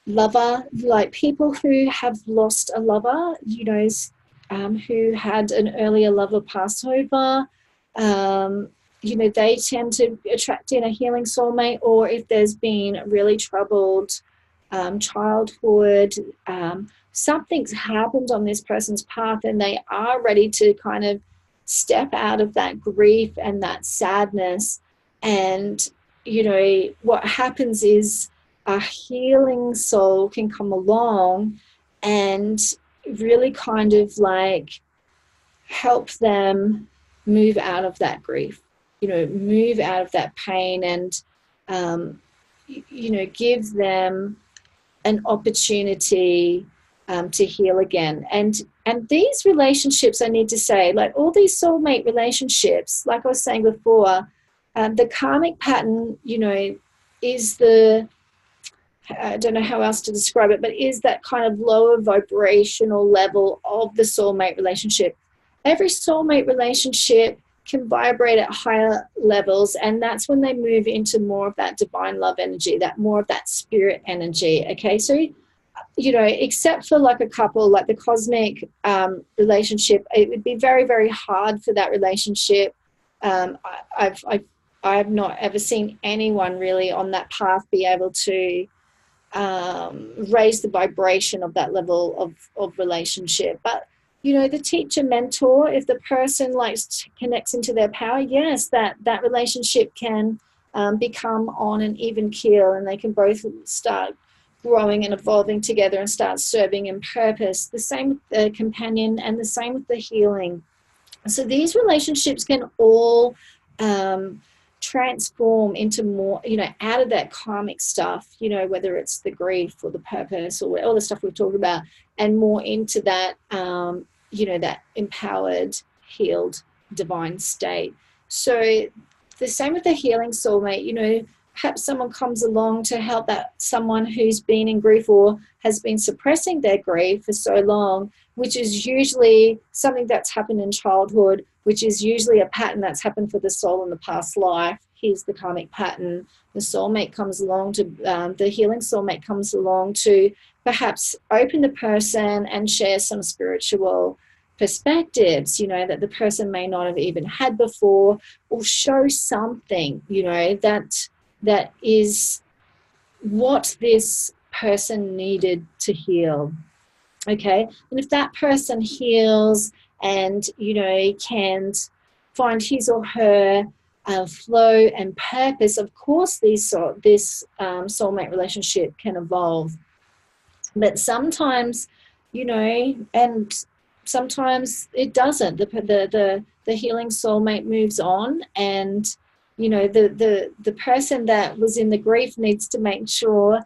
lover, like people who have lost a lover, who had an earlier lover pass over, they tend to attract in a healing soulmate. Or if there's been really troubled childhood, something's happened on this person's path and they are ready to kind of step out of that grief and that sadness. And, what happens is a healing soul can come along and really kind of like help them move out of that grief, move out of that pain, and, give them an opportunity to heal again. And these relationships, I need to say, like all these soulmate relationships, like I was saying before, the karmic pattern, is I don't know how else to describe it, but is that kind of lower vibrational level of the soulmate relationship. Every soulmate relationship can vibrate at higher levels, and that's when they move into more of that divine love energy, that more of that spirit energy. Okay, so except for like a couple, like the cosmic relationship, it would be very, very hard for that relationship. I've not ever seen anyone really on that path be able to raise the vibration of that level of relationship. But the teacher mentor, if the person connects into their power, yes, that relationship can become on an even keel, and they can both start growing and evolving together and start serving in purpose. The same with the companion, and the same with the healing. So these relationships can all transform into more, out of that karmic stuff, whether it's the grief or the purpose or all the stuff we've talked about, and more into that, that empowered, healed, divine state. So the same with the healing soulmate, perhaps someone comes along to help that someone who's been in grief or has been suppressing their grief for so long, which is usually something that's happened in childhood, which is usually a pattern that's happened for the soul in the past life. Here's the karmic pattern. The soulmate comes along to, the healing soulmate comes along to perhaps open the person and share some spiritual perspectives, that the person may not have even had before, or show something, that is what this person needed to heal. Okay, and if that person heals and can find his or her flow and purpose, of course this soulmate relationship can evolve. But sometimes, and sometimes it doesn't. The healing soulmate moves on, and the person that was in the grief needs to make sure,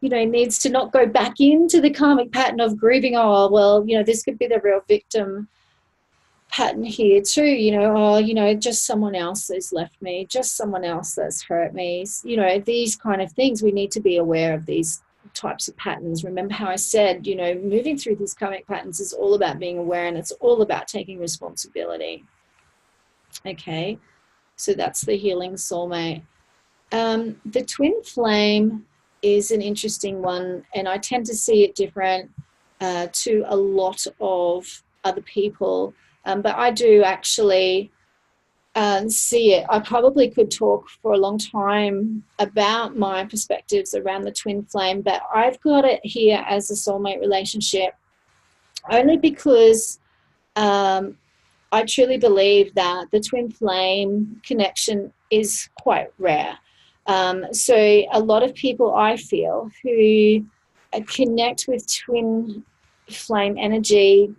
needs to not go back into the karmic pattern of grieving. Oh, well, this could be the real victim pattern here too, you know, oh, you know, just someone else has left me, just someone else that's hurt me, you know, these kind of things. We need to be aware of these types of patterns. Remember how I said, you know, moving through these karmic patterns is all about being aware, and it's all about taking responsibility. Okay, so that's the healing soulmate. The twin flame is an interesting one, and I tend to see it different to a lot of other people, but I do actually see it. I probably could talk for a long time about my perspectives around the twin flame, but I've got it here as a soulmate relationship only because I truly believe that the twin flame connection is quite rare. So a lot of people, I feel, who connect with twin flame energy,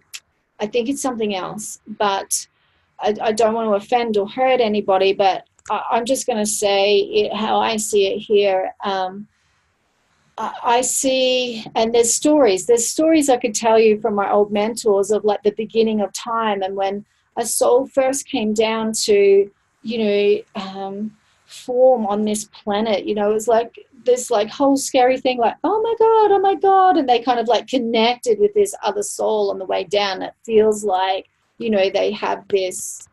I think it's something else. But I don't want to offend or hurt anybody, but I'm just going to say it, how I see it here. I see, and there's stories I could tell you from my old mentors of like the beginning of time, and when a soul first came down to, you know, form on this planet, you know, it was like this like whole scary thing, like, oh my God. And they kind of like connected with this other soul on the way down. It feels like, you know, they have this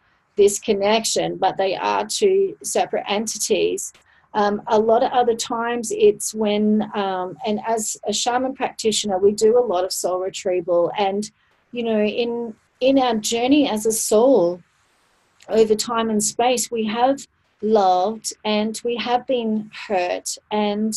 connection, but they are two separate entities. A lot of other times it's when, and as a shaman practitioner, we do a lot of soul retrieval. And, you know, in our journey as a soul over time and space, we have loved and we have been hurt. And,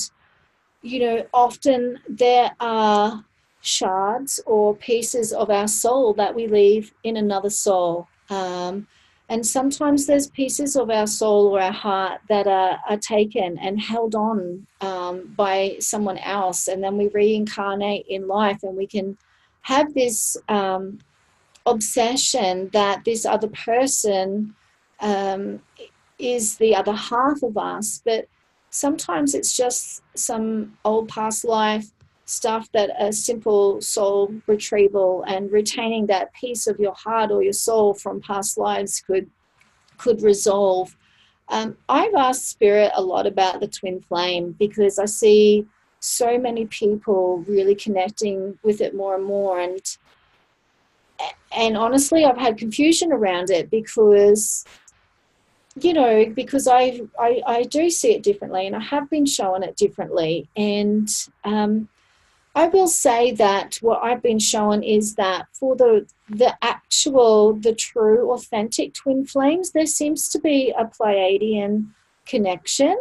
you know, often there are shards or pieces of our soul that we leave in another soul. And sometimes there's pieces of our soul or our heart that are taken and held on by someone else. And then we reincarnate in life, and we can have this obsession that this other person is the other half of us. But sometimes it's just some old past life stuff that a simple soul retrieval and retaining that piece of your heart or your soul from past lives could resolve. I've asked Spirit a lot about the twin flame because I see so many people really connecting with it more and more. And honestly, I've had confusion around it because, you know, because I do see it differently, and I have been shown it differently. And I will say that what I've been shown is that for the true, authentic twin flames, there seems to be a Pleiadian connection.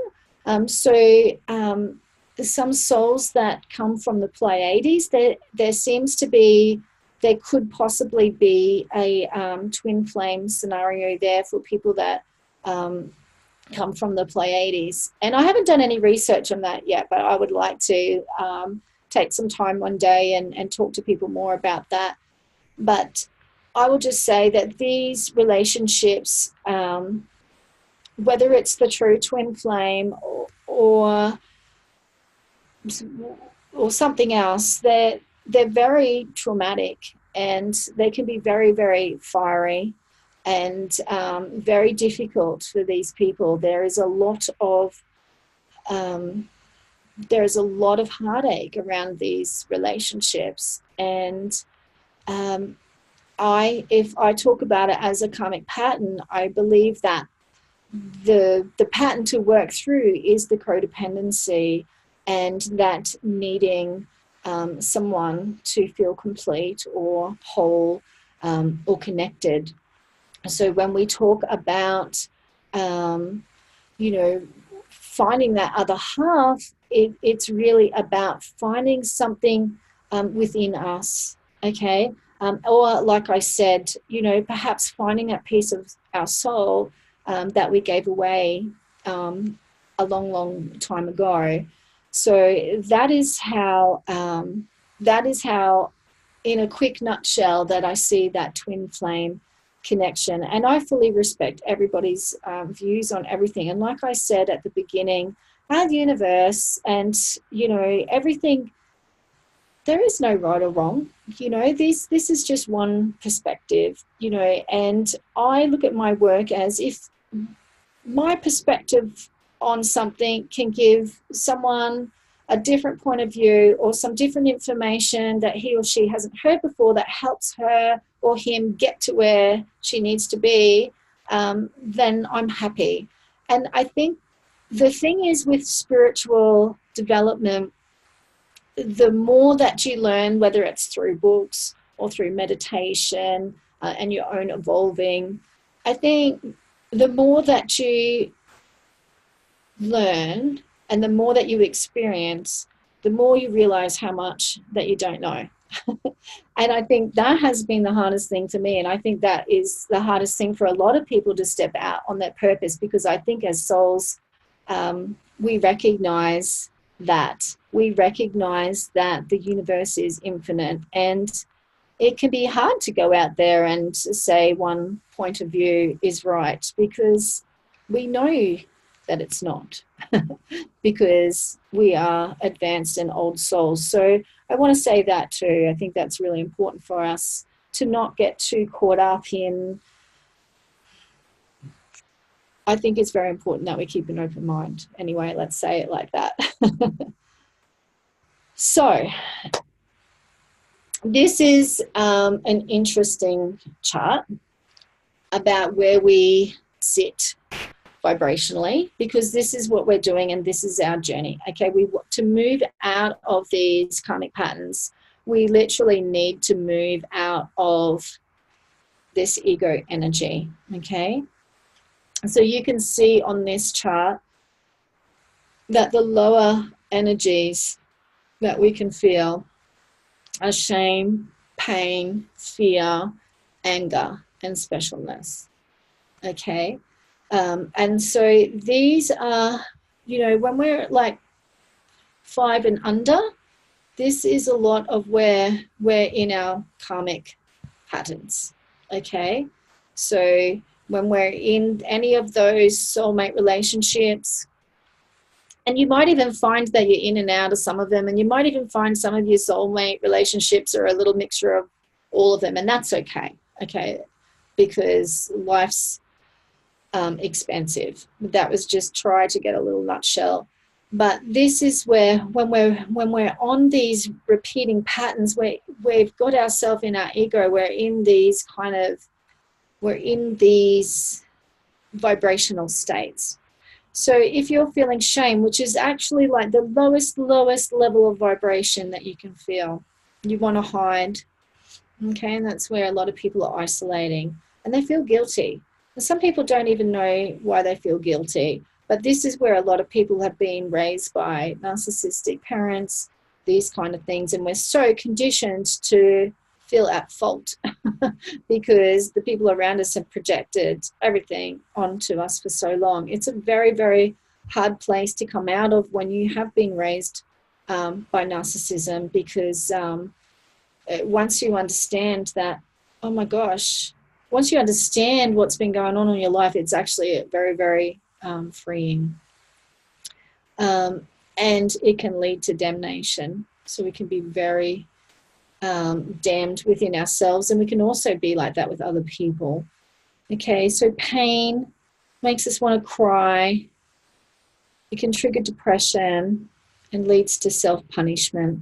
Some souls that come from the Pleiades, there seems to be, there could possibly be a twin flame scenario there for people that come from the Pleiades. And I haven't done any research on that yet, but I would like to take some time one day and talk to people more about that. But I will just say that these relationships, whether it's the true twin flame or something else, they're very traumatic, and they can be very, very fiery and very difficult for these people. There is a lot of heartache around these relationships. And if I talk about it as a karmic pattern, I believe that the pattern to work through is the codependency, and that needing someone to feel complete or whole or connected. So when we talk about, you know, finding that other half, it's really about finding something within us, okay? Or like I said, you know, perhaps finding that piece of our soul that we gave away a long, long time ago. So that is how, in a quick nutshell, that I see that twin flame connection. And I fully respect everybody's views on everything. And like I said at the beginning, our universe and, you know, everything, there is no right or wrong. You know, this is just one perspective, you know, and I look at my work as if my perspective on something can give someone a different point of view or some different information that he or she hasn't heard before that helps her or him get to where she needs to be, then I'm happy. And I think the thing is with spiritual development, the more that you learn, whether it's through books or through meditation and your own evolving, I think the more that you learn and the more that you experience, the more you realize how much that you don't know. And I think that has been the hardest thing for me. And I think that is the hardest thing for a lot of people to step out on their purpose, because I think as souls, we recognize that. We recognize that the universe is infinite, and it can be hard to go out there and say one point of view is right, because we know that it's not, because we are advanced and old souls. So I want to say that too. I think that's really important for us to not get too caught up in. I think it's very important that we keep an open mind. Anyway, let's say it like that. So this is an interesting chart about where we sit vibrationally, because this is what we're doing and this is our journey. Okay, to move out of these karmic patterns, we literally need to move out of this ego energy. Okay, so you can see on this chart that the lower energies that we can feel are shame, pain, fear, anger, and specialness. Okay. And so these are, you know, when we're like 5 and under, this is a lot of where we're in our karmic patterns. Okay. So when we're in any of those soulmate relationships, and you might even find that you're in and out of some of them, and you might even find some of your soulmate relationships are a little mixture of all of them, and that's okay. Okay. Because life's expensive. That was just try to get a little nutshell. But this is where when we're on these repeating patterns, we've got ourselves in our ego, we're in these vibrational states. So if you're feeling shame, which is actually like the lowest level of vibration that you can feel, you want to hide. Okay, and that's where a lot of people are isolating, and they feel guilty. Some people don't even know why they feel guilty, but this is where a lot of people have been raised by narcissistic parents, these kind of things, and we're so conditioned to feel at fault because the people around us have projected everything onto us for so long. It's a very, very hard place to come out of when you have been raised by narcissism, because once you understand that, oh my gosh, once you understand what's been going on in your life, it's actually very, very freeing. And it can lead to damnation. So we can be very damned within ourselves, and we can also be like that with other people. Okay, so pain makes us want to cry. It can trigger depression and leads to self-punishment.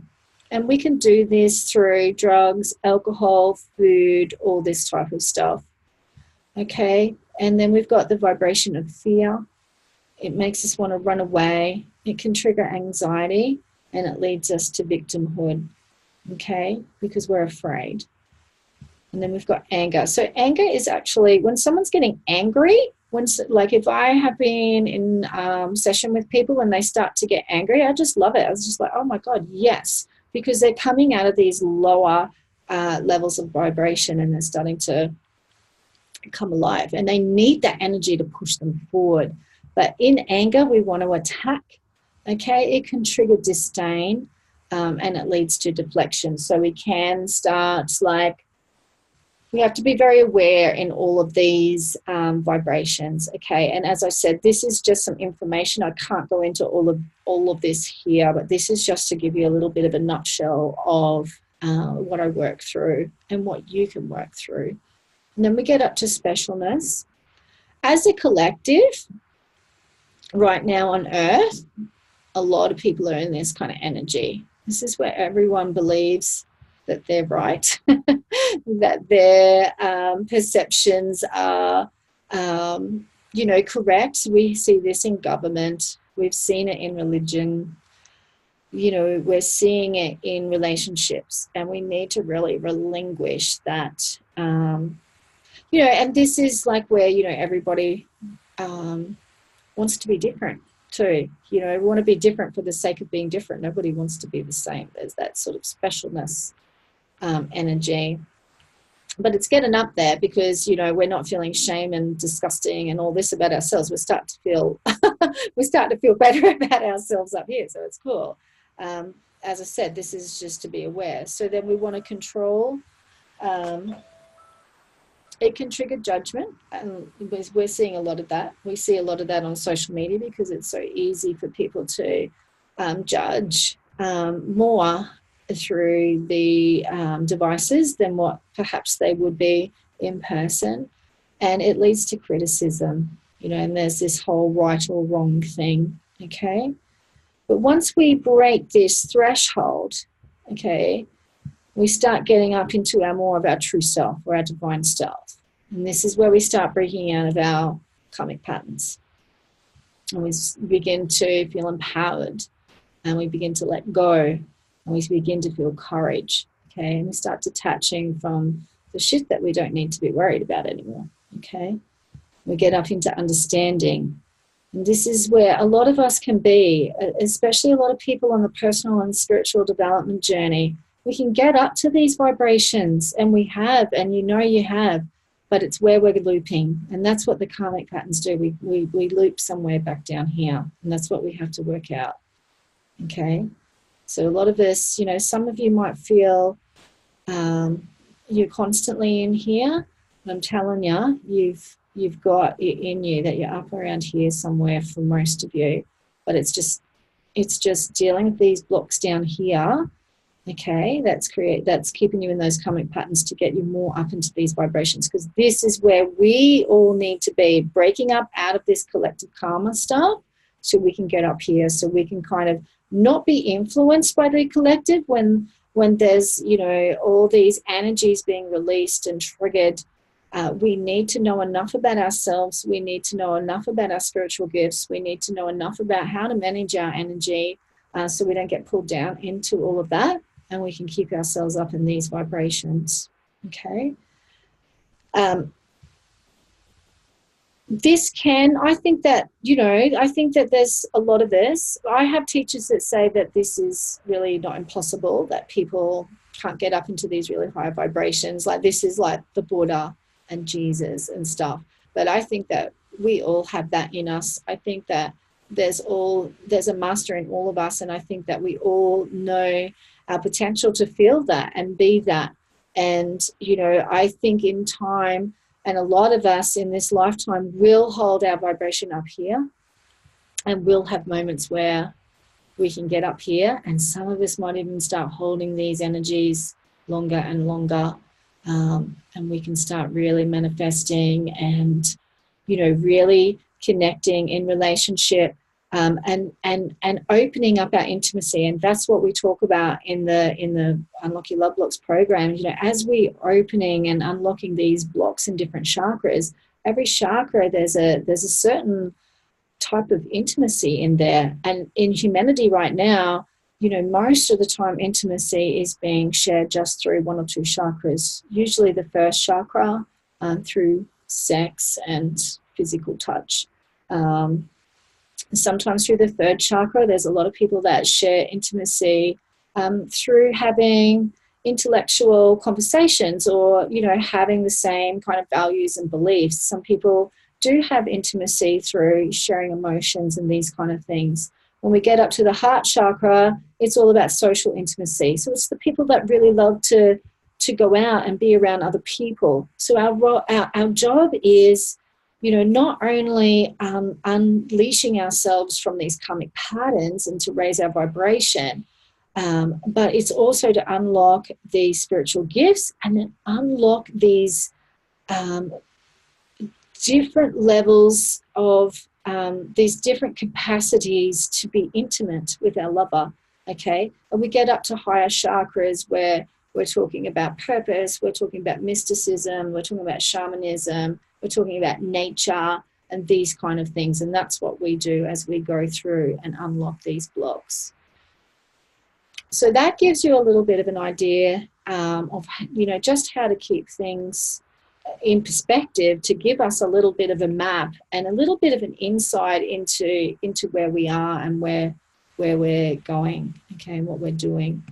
And we can do this through drugs, alcohol, food, all this type of stuff. Okay, and then we've got the vibration of fear. It makes us want to run away. It can trigger anxiety, and it leads us to victimhood. Okay, because we're afraid. And then we've got anger. So anger is actually when someone's getting angry, like if I have been in session with people and they start to get angry, I just love it. I was just like, oh my God, yes, because they're coming out of these lower levels of vibration and they're starting to come alive, and they need that energy to push them forward. But in anger, we want to attack. Okay, it can trigger disdain. And it leads to deflection. So we can start we have to be very aware in all of these vibrations. Okay, and as I said, this is just some information. I can't go into all of all of this here, but this is just to give you a little bit of a nutshell of what I work through and what you can work through. And then we get up to specialness. As a collective, right now on Earth, a lot of people are in this kind of energy. This is where everyone believes that they're right, that their perceptions are, correct. We see this in government. We've seen it in religion. We're seeing it in relationships, and we need to really relinquish that. And this is like where, everybody wants to be different too. We want to be different for the sake of being different. Nobody wants to be the same. There's that sort of specialness energy. But it's getting up there because, we're not feeling shame and disgusting and all this about ourselves. We start to feel better about ourselves up here. So it's cool. As I said, this is just to be aware. So then we want to control. It can trigger judgment, and we're seeing a lot of that. We see a lot of that on social media because it's so easy for people to judge more through the devices than what perhaps they would be in person. And it leads to criticism, and there's this whole right or wrong thing, okay? But once we break this threshold, okay, we start getting up into more of our true self or our divine self. And this is where we start breaking out of our karmic patterns. And we begin to feel empowered, and we begin to let go, and we begin to feel courage, okay? And we start detaching from the shit that we don't need to be worried about anymore, okay? We get up into understanding. And this is where a lot of us can be, especially a lot of people on the personal and spiritual development journey. We can get up to these vibrations, and we have, and you have, but it's where we're looping. And that's what the karmic patterns do. We loop somewhere back down here, and that's what we have to work out, okay? So a lot of us, some of you might feel you're constantly in here, but I'm telling you, you've got it in you that you're up around here somewhere for most of you, but it's just dealing with these blocks down here. Okay, that's keeping you in those karmic patterns to get you more up into these vibrations, because this is where we all need to be, breaking up out of this collective karma stuff so we can get up here, so we can kind of not be influenced by the collective when there's, all these energies being released and triggered. We need to know enough about ourselves. We need to know enough about our spiritual gifts. We need to know enough about how to manage our energy so we don't get pulled down into all of that. And we can keep ourselves up in these vibrations, okay? I think that there's a lot of this. I have teachers that say that this is really not impossible, that people can't get up into these really high vibrations. Like this is like the Buddha and Jesus and stuff. But I think that we all have that in us. I think that there's a master in all of us, and I think that we all know our potential to feel that and be that. And I think in time, and a lot of us in this lifetime will hold our vibration up here, and we'll have moments where we can get up here, and some of us might even start holding these energies longer and longer, and we can start really manifesting and really connecting in relationship, and opening up our intimacy. And that's what we talk about in the Unlock Your Love Blocks program. As we opening and unlocking these blocks in different chakras, every chakra there's a certain type of intimacy in there. And in humanity right now, most of the time intimacy is being shared just through one or two chakras, usually the first chakra, through sex and physical touch. Sometimes through the third chakra, there's a lot of people that share intimacy through having intellectual conversations, or having the same kind of values and beliefs. Some people do have intimacy through sharing emotions and these kind of things. When we get up to the heart chakra, it's all about social intimacy. So it's the people that really love to go out and be around other people. So our job is you know, not only unleashing ourselves from these karmic patterns and to raise our vibration, but it's also to unlock these spiritual gifts and then unlock these different levels of these different capacities to be intimate with our lover, okay? And we get up to higher chakras where we're talking about purpose, we're talking about mysticism, we're talking about shamanism, we're talking about nature and these kind of things. And that's what we do as we go through and unlock these blocks. So that gives you a little bit of an idea of, you know, just how to keep things in perspective, to give us a little bit of a map and a little bit of an insight into where we are and where we're going, okay, and what we're doing.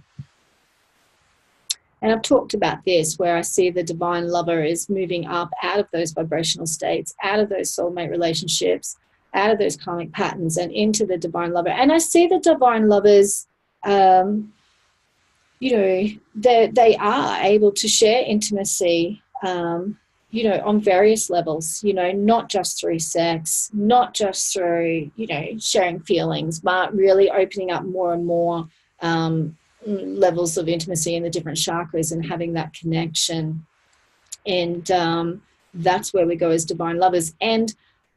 And I've talked about this, where I see the divine lover is moving up out of those vibrational states, out of those soulmate relationships, out of those karmic patterns and into the divine lover. And I see the divine lovers, you know, they are able to share intimacy, you know, on various levels, you know, not just through sex, not just through, you know, sharing feelings, but really opening up more and more levels of intimacy in the different chakras and having that connection. And that's where we go as divine lovers, and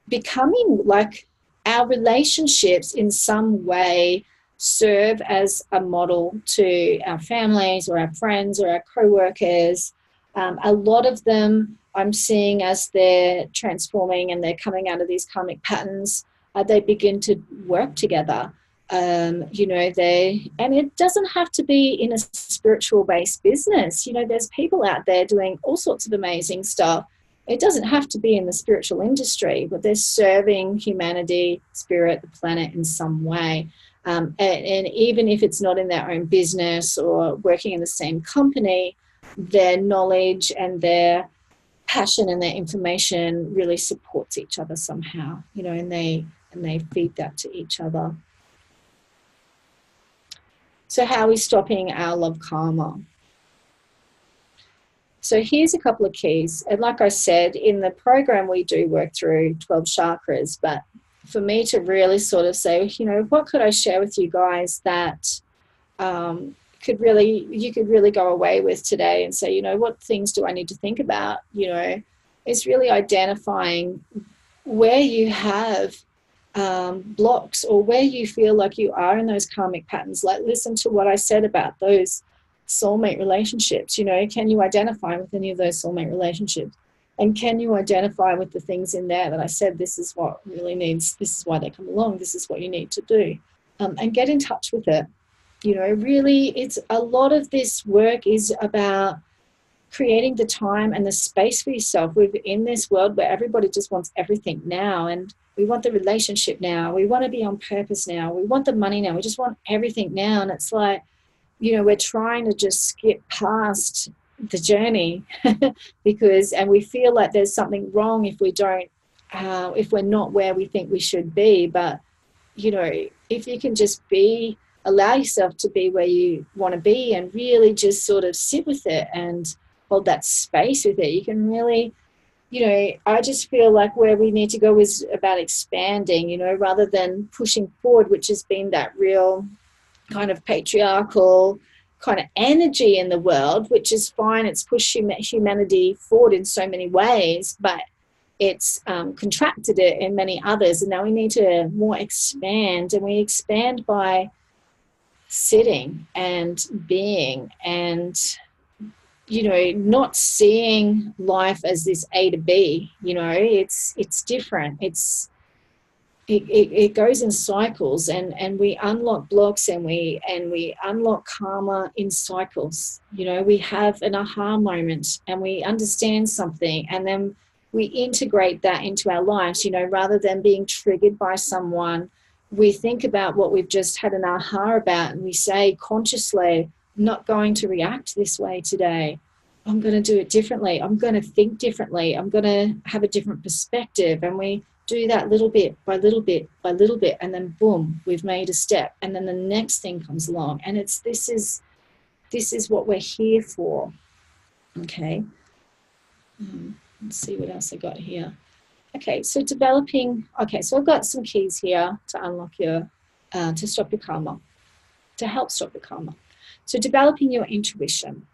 becoming like our relationships in some way serve as a model to our families or our friends or our co-workers. A lot of them I'm seeing, as they're transforming and they're coming out of these karmic patterns, they begin to work together. You know, and it doesn't have to be in a spiritual based business. You know, there's people out there doing all sorts of amazing stuff. It doesn't have to be in the spiritual industry, but they're serving humanity, spirit, the planet in some way. And even if it's not in their own business or working in the same company, their knowledge and their passion and their information really supports each other somehow, you know, and they feed that to each other. So how are we stopping our love karma? So here's a couple of keys. And like I said, in the program, we do work through 12 chakras, but for me to really sort of say, you know, what could I share with you guys that you could really go away with today and say, you know, what things do I need to think about? You know, it's really identifying where you have blocks or where you feel like you are in those karmic patterns. Like, listen to what I said about those soulmate relationships. You know, can you identify with any of those soulmate relationships? And can you identify with the things in there that I said, this is what really needs, this is why they come along, this is what you need to do, and get in touch with it. You know, really, it's a lot of this work is about creating the time and the space for yourself. We're in this world where everybody just wants everything now, and we want the relationship now, we want to be on purpose now, we want the money now, we just want everything now. And it's like, you know, we're trying to just skip past the journey because, and we feel like there's something wrong if we don't, if we're not where we think we should be. But, you know, if you can just allow yourself to be where you want to be and really just sort of sit with it and hold that space with it, you can really, you know, I just feel like where we need to go is about expanding, you know, rather than pushing forward, which has been that real kind of patriarchal kind of energy in the world, which is fine. It's pushed humanity forward in so many ways, but it's contracted it in many others. And now we need to more expand, and we expand by sitting and being and, you know, not seeing life as this A to B. You know, it's different. It goes in cycles, and we unlock blocks and we unlock karma in cycles. You know, we have an aha moment and we understand something, and then we integrate that into our lives. You know, rather than being triggered by someone, we think about what we've just had an aha about, and we say consciously, I'm not going to react this way today. I'm going to do it differently. I'm going to think differently. I'm going to have a different perspective. And we do that little bit by little bit by little bit, and then boom, we've made a step, and then the next thing comes along, and this is what we're here for. Okay, let's see what else I got here. Okay, so so I've got some keys here to unlock to stop your karma, to help stop your karma. So developing your intuition.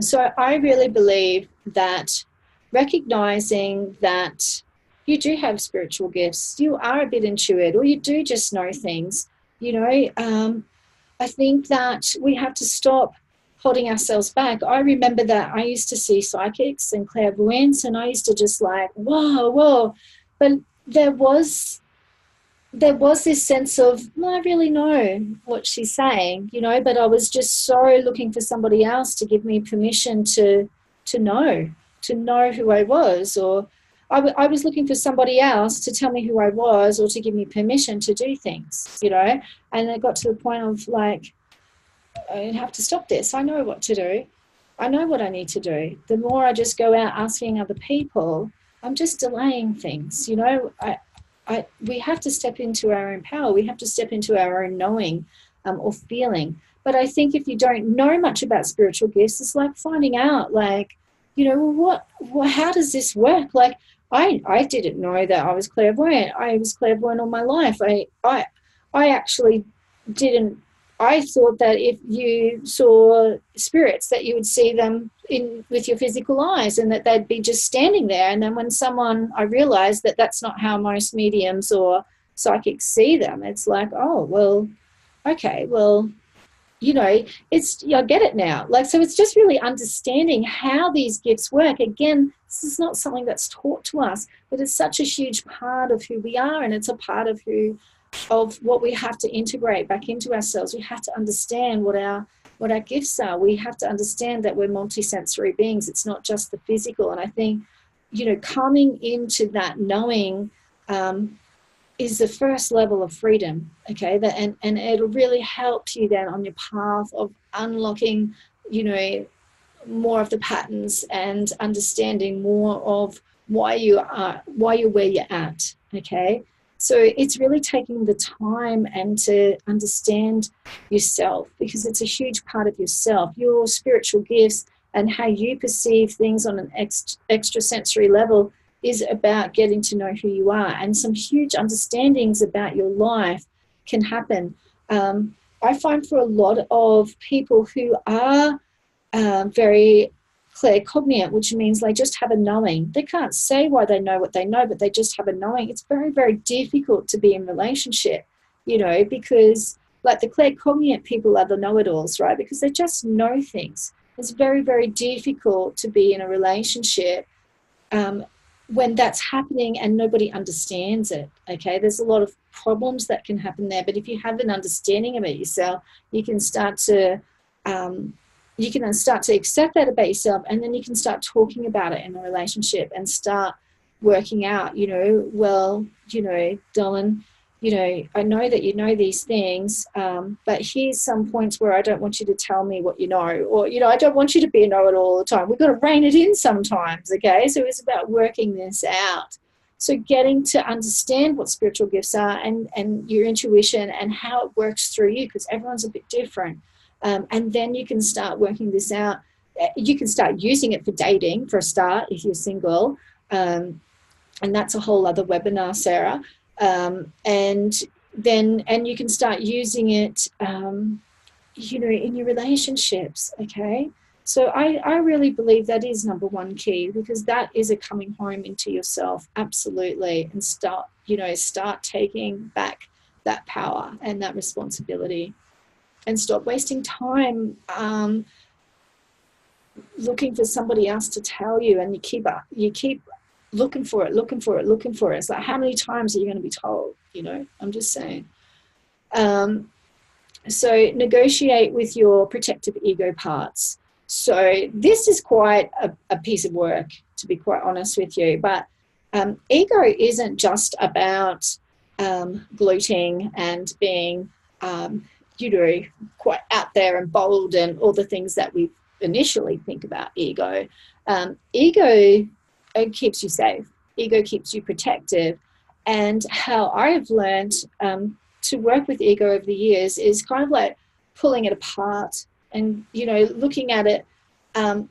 So I really believe that recognizing that you do have spiritual gifts, you are a bit intuitive, or you do just know things, I think that we have to stop holding ourselves back. I remember that I used to see psychics and clairvoyants, and I used to just like, whoa, whoa. But there was this sense of, well, I really know what she's saying, but I was just so looking for somebody else to give me permission to know, who I was, or I was looking for somebody else to tell me who I was or to give me permission to do things, and it got to the point of like, I have to stop this. I know what to do. I know what I need to do. The more I just go out asking other people, I'm just delaying things. We have to step into our own power. We have to step into our own knowing or feeling. But I think if you don't know much about spiritual gifts, it's like finding out, like, how does this work? Like, I didn't know that I was clairvoyant. I was clairvoyant all my life. I actually didn't. I thought that if you saw spirits, that you would see them with your physical eyes, and that they'd be just standing there. And then when I realized that that's not how most mediums or psychics see them. It's like, oh, well, okay, well, I get it now. Like, so it's just really understanding how these gifts work. Again, this is not something that's taught to us, but it's such a huge part of who we are, and it's a part of what we have to integrate back into ourselves. We have to understand what our gifts are. We have to understand that we're multisensory beings. It's not just the physical. And I think, coming into that knowing is the first level of freedom. Okay, and it'll really help you then on your path of unlocking, more of the patterns and understanding more of why you're where you're at. Okay. So it's really taking the time and to understand yourself, because it's a huge part of yourself, your spiritual gifts, and how you perceive things on an extrasensory level is about getting to know who you are. And some huge understandings about your life can happen. I find for a lot of people who are very claircognizant, which means they just have a knowing. They can't say why they know what they know, but they just have a knowing. It's very, very difficult to be in relationship, because like the claircognizant people are the know-it-alls, right? Because they just know things. It's very, very difficult to be in a relationship when that's happening and nobody understands it. Okay, there's a lot of problems that can happen there, but if you have an understanding about yourself, you can start to accept that about yourself, and then you can start talking about it in a relationship and start working out, darling, I know that you know these things, but here's some points where I don't want you to tell me what you know, or, I don't want you to be a know-it-all all the time. We've got to rein it in sometimes, okay? So it's about working this out. So getting to understand what spiritual gifts are and your intuition and how it works through you, because everyone's a bit different. And then you can start working this out. You can start using it for dating, for a start, if you're single. And that's a whole other webinar, Sarah. And you can start using it, in your relationships, okay? So I really believe that is number one key, because that is a coming home into yourself, absolutely, and start taking back that power and that responsibility. And stop wasting time looking for somebody else to tell you, and you keep looking for it. It's like, how many times are you going to be told? I'm just saying. So negotiate with your protective ego parts. So this is quite a piece of work, to be quite honest with you. But ego isn't just about gloating and being quite out there and bold and all the things that we initially think about ego. Ego keeps you safe. Ego keeps you protective. And how I've learned to work with ego over the years is kind of like pulling it apart and, looking at it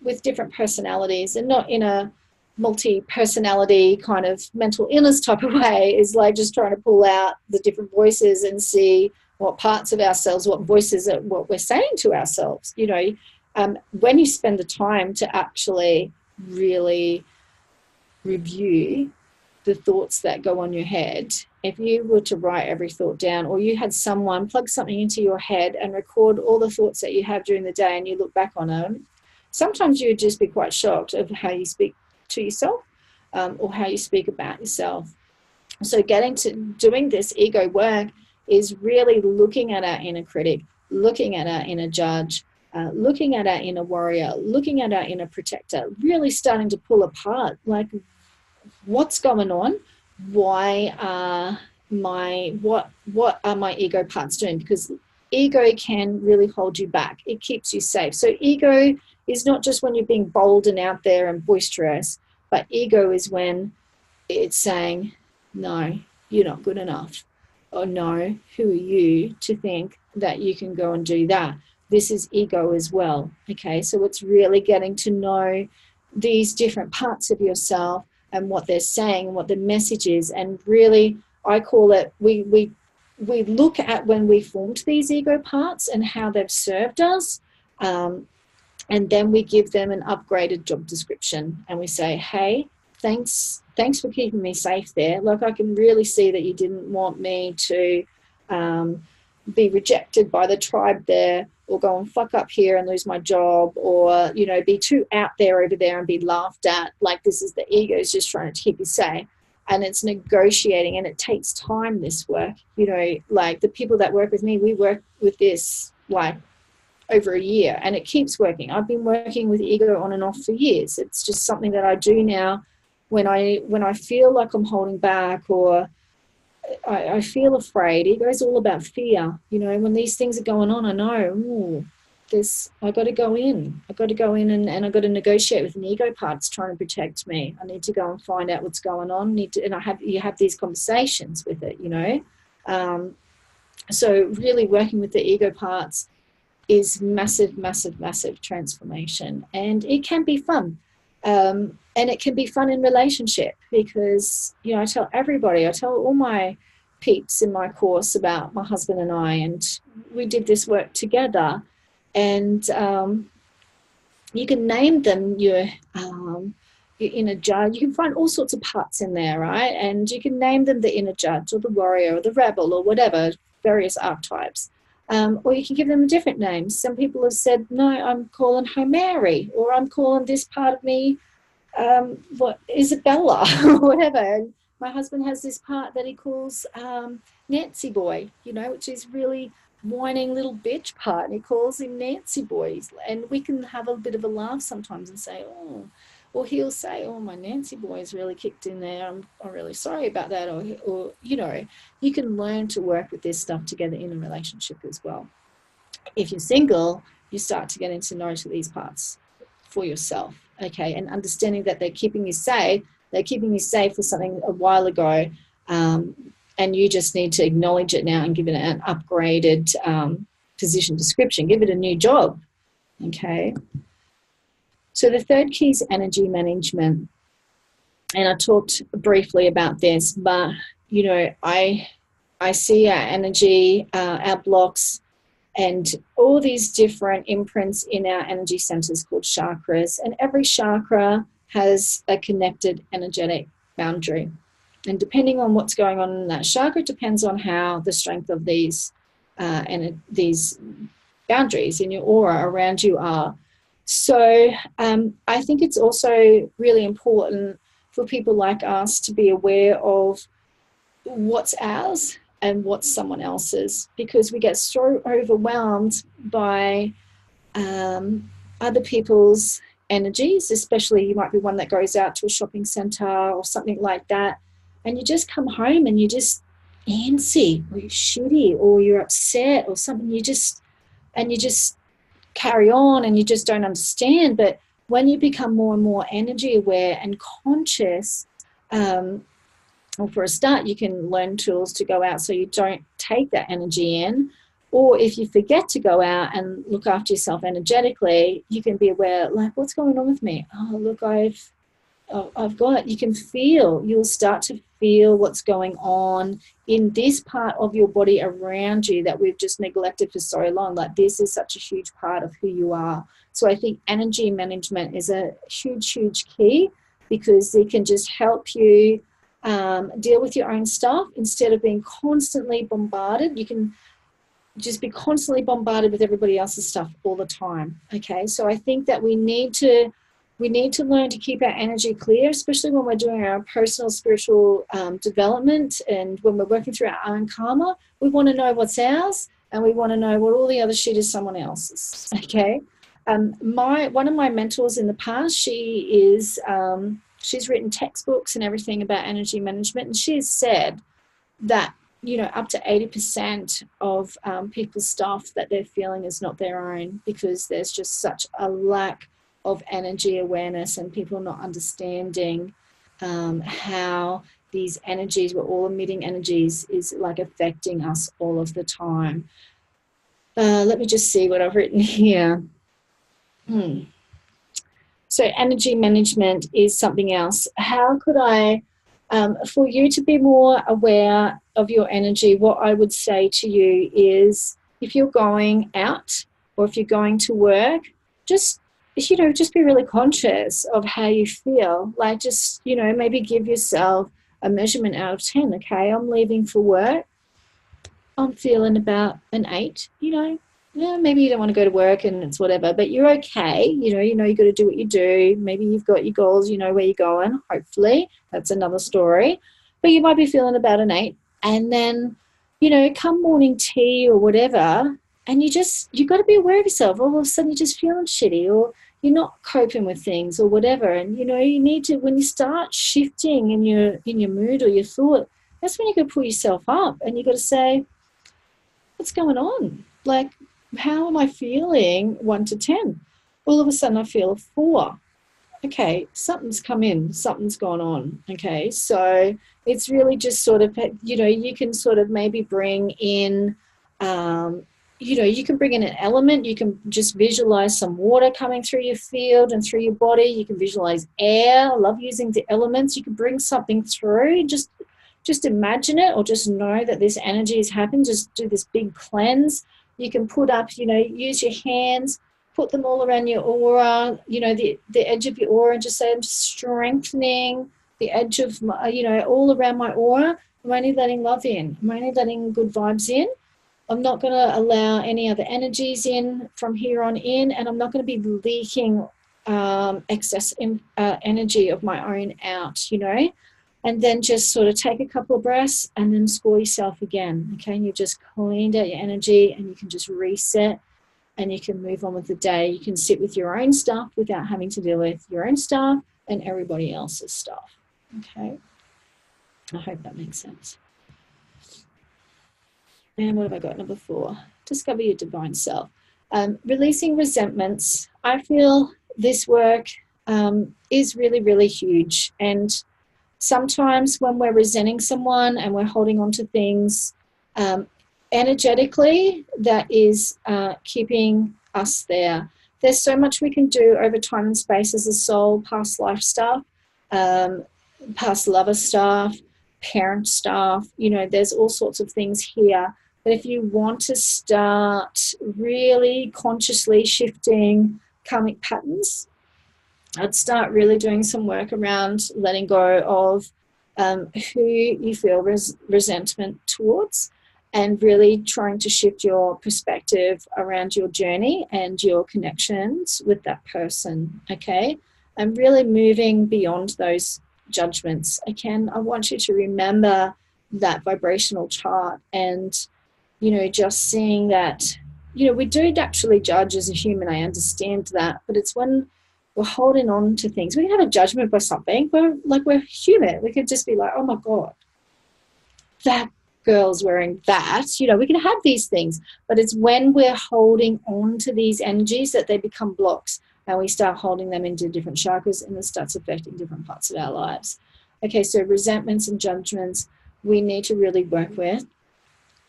with different personalities, and not in a multi-personality kind of mental illness type of way, is like just trying to pull out the different voices and see what parts of ourselves, what voices are, what we're saying to ourselves. You know, when you spend the time to actually really review the thoughts that go on your head, if you were to write every thought down, or you had someone plug something into your head and record all the thoughts that you have during the day and you look back on them, sometimes you would just be quite shocked of how you speak to yourself, or how you speak about yourself. So getting to doing this ego work is really looking at our inner critic, looking at our inner judge, looking at our inner warrior, looking at our inner protector, really starting to pull apart, like, what's going on? Why are what are my ego parts doing? Because ego can really hold you back. It keeps you safe. So ego is not just when you're being bold and out there and boisterous, but ego is when it's saying, no, you're not good enough. Or no, who are you to think that you can go and do that? This is ego as well. Okay, so it's really getting to know these different parts of yourself and what they're saying, what the message is. And really, I call it, we look at when we formed these ego parts and how they've served us. And then we give them an upgraded job description and we say, hey, thanks for keeping me safe there. Like, I can really see that you didn't want me to be rejected by the tribe there, or go and fuck up here and lose my job, or, you know, be too out there over there and be laughed at. Like, this is the ego is just trying to keep you safe. And it's negotiating, and it takes time, this work. You know, like the people that work with me, we work with this like over a year, and it keeps working. I've been working with ego on and off for years. It's just something that I do now when I feel like I'm holding back, or I feel afraid. Ego is all about fear. You know, when these things are going on, I know, I got to go in. I got to go in and I got to negotiate with an ego part that's trying to protect me. I need to go and find out what's going on. You have these conversations with it, you know. So really working with the ego parts is massive, massive, massive transformation. And it can be fun. And it can be fun in relationship, because, you know, I tell all my peeps in my course about my husband and I, and we did this work together. And you can name them your inner judge. You can find all sorts of parts in there, right? And you can name them the inner judge or the warrior or the rebel or whatever, various archetypes. Or you can give them different names. Some people have said, no, I'm calling her Mary, or I'm calling this part of me Isabella, or whatever. And my husband has this part that he calls Nancy Boy, you know, which is really whining little bitch part, and he calls him Nancy Boys. And we can have a bit of a laugh sometimes and say, oh, or he'll say, oh, my Nancy Boy's really kicked in there, I'm really sorry about that. Or you know, you can learn to work with this stuff together in a relationship as well. If you're single, you start to get into knowledge of these parts for yourself, okay, and understanding that they're keeping you safe. They're keeping you safe for something a while ago, and you just need to acknowledge it now and give it an upgraded position description. Give it a new job, okay? So the third key is energy management. And I talked briefly about this, but, you know, I see our energy, our blocks, and all these different imprints in our energy centers called chakras. And every chakra has a connected energetic boundary. And depending on what's going on in that chakra, depends on how the strength of these boundaries in your aura around you are. So I think it's also really important for people like us to be aware of what's ours and what's someone else's, because we get so overwhelmed by other people's energies. Especially, you might be one that goes out to a shopping center or something like that, and you just come home and you're just antsy, or you're shitty, or you're upset or something. You just carry on and you just don't understand. But when you become more and more energy aware and conscious, well, for a start, you can learn tools to go out so you don't take that energy in. Or if you forget to go out and look after yourself energetically, you can be aware, like, what's going on with me? Oh, look, I've I've got, you can feel, you'll start to feel what's going on in this part of your body around you that we've just neglected for so long. Like, this is such a huge part of who you are. So I think energy management is a huge, huge key, because it can just help you deal with your own stuff instead of being constantly bombarded. You can just be constantly bombarded with everybody else's stuff all the time. Okay, so I think that we need to learn to keep our energy clear, especially when we're doing our personal spiritual development, and when we're working through our own karma. We want to know what's ours, and we want to know what all the other shit is someone else's. Okay, one of my mentors in the past, she's written textbooks and everything about energy management, and she has said that, you know, up to 80% of people's stuff that they're feeling is not their own, because there's just such a lack of energy awareness and people not understanding how these energies, we're all emitting energies, is like affecting us all of the time. Let me just see what I've written here. So energy management is something else. How could I, for you to be more aware of your energy, what I would say to you is, if you're going out or if you're going to work, just be really conscious of how you feel. Like, just, maybe give yourself a measurement out of 10. Okay, I'm leaving for work, I'm feeling about an 8, Yeah, maybe you don't want to go to work and it's whatever, but you're okay. You got to do what you do. Maybe you've got your goals, you know where you're going, hopefully. That's another story. But you might be feeling about an 8. And then, come morning tea or whatever, and you got to be aware of yourself. All of a sudden you're just feeling shitty, or you're not coping with things or whatever. And, you need to, when you start shifting in your mood or your thought, that's when you got to pull yourself up and you got to say, what's going on? Like, how am I feeling 1 to 10? All of a sudden I feel a 4. Okay, something's come in, something's gone on. Okay, so it's really just sort of, you can sort of maybe bring in, you can bring in an element. You can just visualize some water coming through your field and through your body. You can visualize air. I love using the elements. You can bring something through. Just imagine it, or just know that this energy has happened. Just do this big cleanse. You can put up, use your hands, put them all around your aura, the edge of your aura, and just say, I'm just strengthening the edge of my, all around my aura. I'm only letting love in. I'm only letting good vibes in. I'm not going to allow any other energies in from here on in, and I'm not going to be leaking excess energy of my own out, And then just sort of take a couple of breaths and then score yourself again, okay? And you've just cleaned out your energy, and you can just reset, and you can move on with the day. You can sit with your own stuff without having to deal with your own stuff and everybody else's stuff, okay? I hope that makes sense. And what have I got? Number 4, discover your divine self. Releasing resentments. I feel this work is really, really huge. And sometimes when we're resenting someone and we're holding on to things, energetically, that is keeping us there. There's so much we can do over time and space as a soul, past life stuff, past lover stuff, parent stuff. There's all sorts of things here. But if you want to start really consciously shifting karmic patterns, I'd start really doing some work around letting go of who you feel resentment towards, and really trying to shift your perspective around your journey and your connections with that person, okay? And really moving beyond those judgments. Again, I want you to remember that vibrational chart, and, just seeing that, we do naturally judge as a human, I understand that, but it's when we're holding on to things. We can have a judgment by something. We're human. We could just be like, oh my God, that girl's wearing that. We can have these things, but it's when we're holding on to these energies that they become blocks, and we start holding them into different chakras, and it starts affecting different parts of our lives. Okay, so resentments and judgments we need to really work with,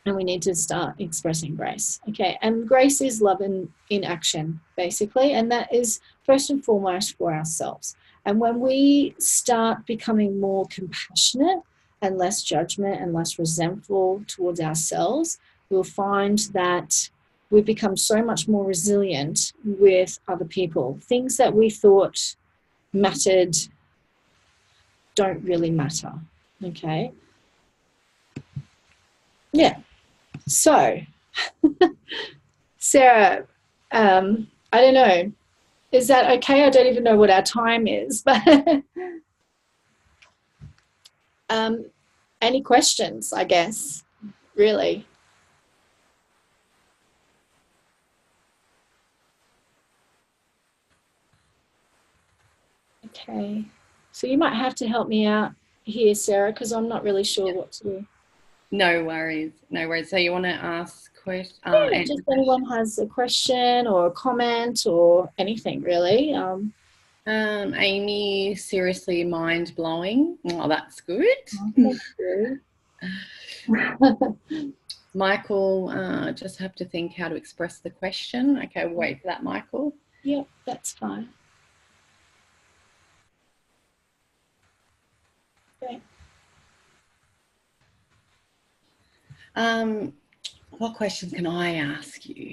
and we need to start expressing grace. Okay, and grace is love in action, basically, and that is first and foremost for ourselves. And when we start becoming more compassionate and less judgment and less resentful towards ourselves, we'll find that we've become so much more resilient with other people. Things that we thought mattered don't really matter. Okay. Yeah. So, Sarah, I don't know. Is that okay? I don't even know what our time is, but any questions, I guess, really? Okay. So you might have to help me out here, Sarah, because I'm not really sure what to do. No worries. No worries. So you want to ask questions? Yeah, just anyone has a question or a comment or anything, really. Amy, seriously mind blowing. Oh, that's good. Thank you. Michael, just have to think how to express the question. Okay, we'll wait for that, Michael. Yep, that's fine. Okay. What questions can I ask you?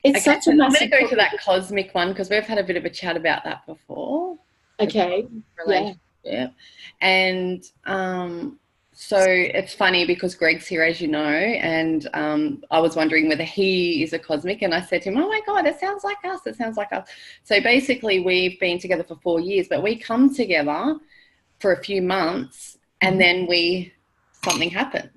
It's okay, such so a I'm going massive to go to that cosmic one because we've had a bit of a chat about that before. Okay. Relationship. Yeah. And so it's funny because Greg's here, as you know, and I was wondering whether he is a cosmic, and I said to him, oh my God, it sounds like us. It sounds like us. So basically we've been together for 4 years, but we come together for a few months and then something happens.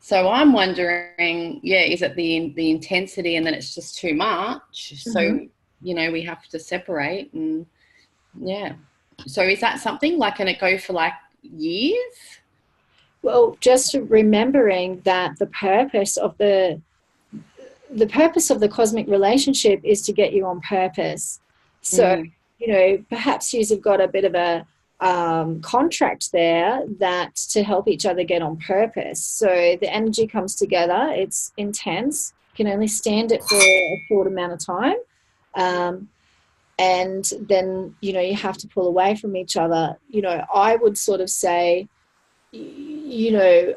So I'm wondering, is it the intensity and then it's just too much? So, we have to separate and So is that something like, can it go for like years? Well, just remembering that the purpose of the cosmic relationship is to get you on purpose. So, perhaps you've got a bit of a contract there that to help each other get on purpose. So the energy comes together, it's intense, you can only stand it for a short amount of time. And then, you have to pull away from each other. I would sort of say, you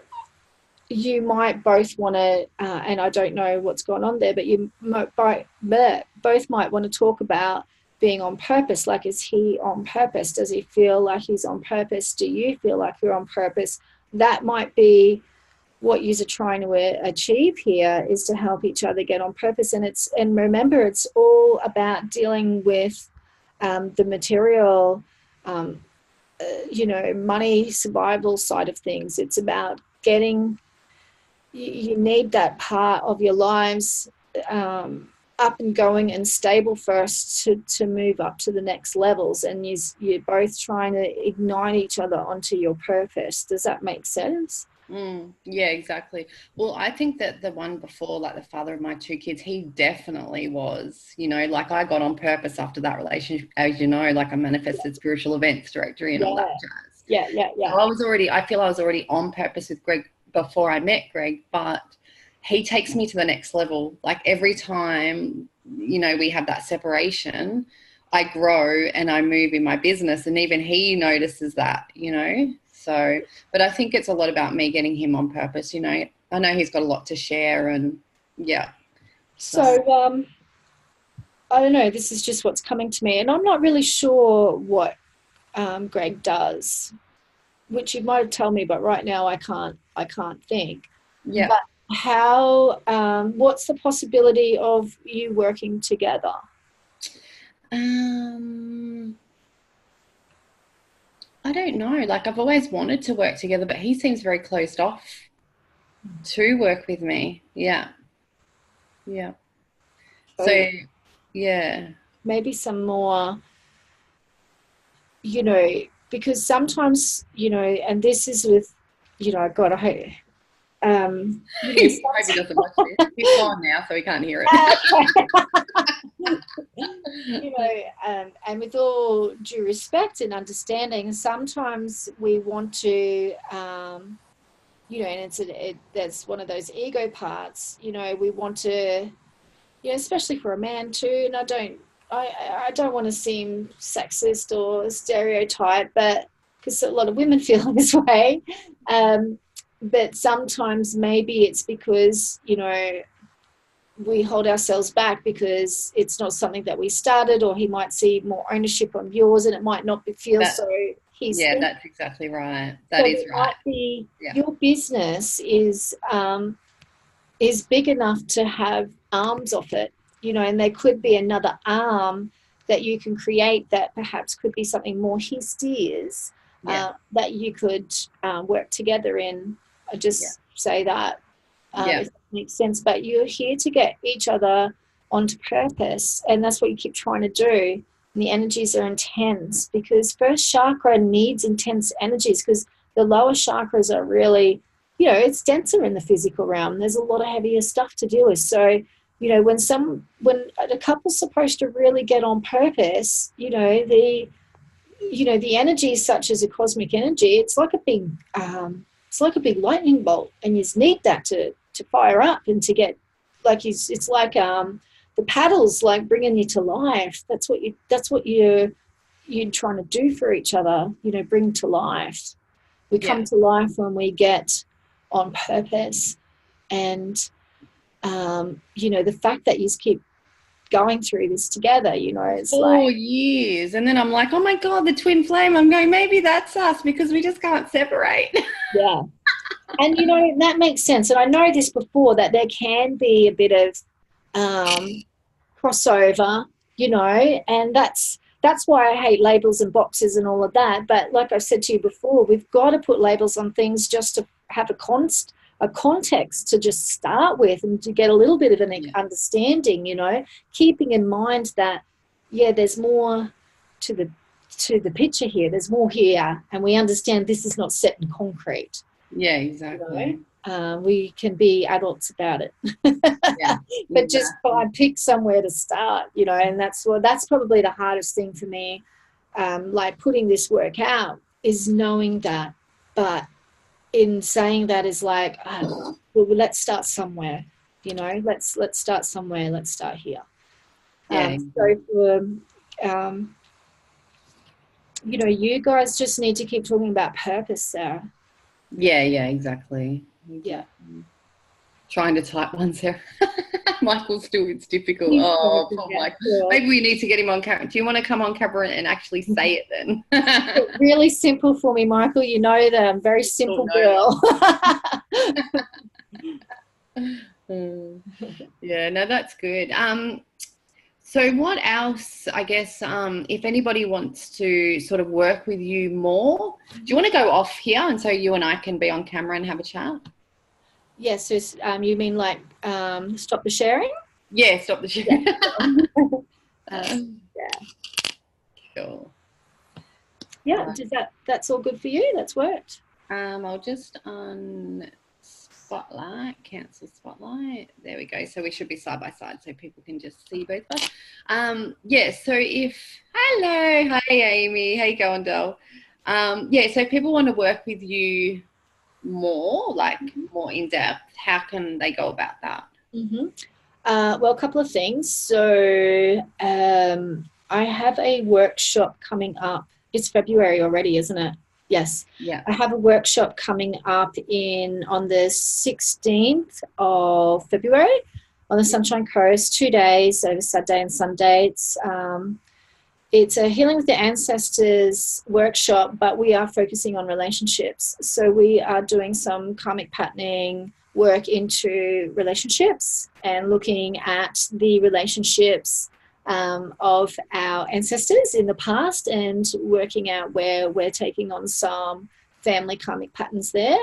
might both want to, and I don't know what's going on there, but you both might want to talk about being on purpose. Like, is he on purpose? Does he feel like he's on purpose? Do you feel like you're on purpose? That might be what you're trying to achieve here, is to help each other get on purpose. And remember, it's all about dealing with the material, money, survival side of things. It's about getting, you need that part of your lives up and going and stable first to move up to the next levels. And you're both trying to ignite each other onto your purpose. Does that make sense? Yeah, exactly. Well, I think that the one before, like the father of my 2 kids, he definitely was, like I got on purpose after that relationship, as you know, like I manifested spiritual events directory and all that jazz. Yeah. So I feel I was already on purpose with Greg before I met Greg, but he takes me to the next level. Like every time, we have that separation, I grow and I move in my business, and even he notices that, So, but I think it's a lot about me getting him on purpose, I know he's got a lot to share and So, I don't know, this is just what's coming to me, and I'm not really sure what Greg does, which you might tell me, but right now I can't think. Yeah. But how, what's the possibility of you working together? I don't know. Like I've always wanted to work together, but he seems very closed off to work with me. Yeah. So, maybe some more, because sometimes, and this is with, God, I hope. he probably doesn't watch this. He's gone now, so he can't hear it. And with all due respect and understanding, sometimes we want to, and that's one of those ego parts. We want to, especially for a man too. And I don't want to seem sexist or stereotype, but because a lot of women feel this way. But sometimes maybe it's because, you know, we hold ourselves back because it's not something that we started, or he might see more ownership on yours and it might not feel so his thing. That's exactly right. That is right. Might be your business is big enough to have arms off it, you know, and there could be another arm that you can create that perhaps could be something more his steers, that you could work together in. I just say that, if that makes sense. But you're here to get each other onto purpose, and that's what you keep trying to do. And the energies are intense because first chakra needs intense energies, because the lower chakras are really, you know, it's denser in the physical realm. There's a lot of heavier stuff to deal with. So, you know, when a couple's supposed to really get on purpose, you know, the energy such as a cosmic energy, it's like a big lightning bolt, and you just need that to fire up and to get, like, it's like the paddles, like bringing you to life. That's what you're trying to do for each other, you know, bring to life. We come to life when we get on purpose. And you know, the fact that you keep going through this together, you know, it's 4 years, and then I'm like, oh my god, the twin flame. I'm going, maybe that's us, because we just can't separate. And you know, that makes sense. And I know this before, that there can be a bit of crossover, you know, and that's why I hate labels and boxes and all of that. But like I've said to you before, we've got to put labels on things just to have a context to just start with, and to get a little bit of an understanding, you know, keeping in mind that, there's more to the picture here. There's more here, and we understand this is not set in concrete. Yeah, exactly. You know? We can be adults about it. But just pick somewhere to start, you know, and that's probably the hardest thing for me, like putting this work out, is knowing that. But in saying that is like, well, let's start somewhere, you know, let's start somewhere, let's start here. So for, you know, you guys just need to keep talking about purpose, Sarah. Yeah, exactly. Yeah. Trying to type one, Sarah. Michael's still, it's difficult. Oh, poor Michael. Maybe we need to get him on camera. Do you want to come on camera and actually say it then? It's really simple for me, Michael. You know that I'm a very simple girl. Yeah, no, that's good. So what else, I guess, if anybody wants to sort of work with you more, do you want to go off here and so you and I can be on camera and have a chat? Yes, you mean like stop the sharing? Yeah, stop the sharing. Cool. Yeah, that's all good for you? That's worked. I'll just spotlight, cancel spotlight. There we go. So we should be side by side so people can just see both of us. So hello, hi Amy, how you going, doll? So if people want to work with you more, like more in depth, how can they go about that? Well, a couple of things. So I have a workshop coming up. It's February already, isn't it? Yes. Yeah. I have a workshop coming up on the 16th of February on the Sunshine Coast, 2 days over Saturday and Sunday. It's a Healing with the Ancestors workshop, but we are focusing on relationships. So we are doing some karmic patterning work into relationships and looking at the relationships of our ancestors in the past, and working out where we're taking on some family karmic patterns there.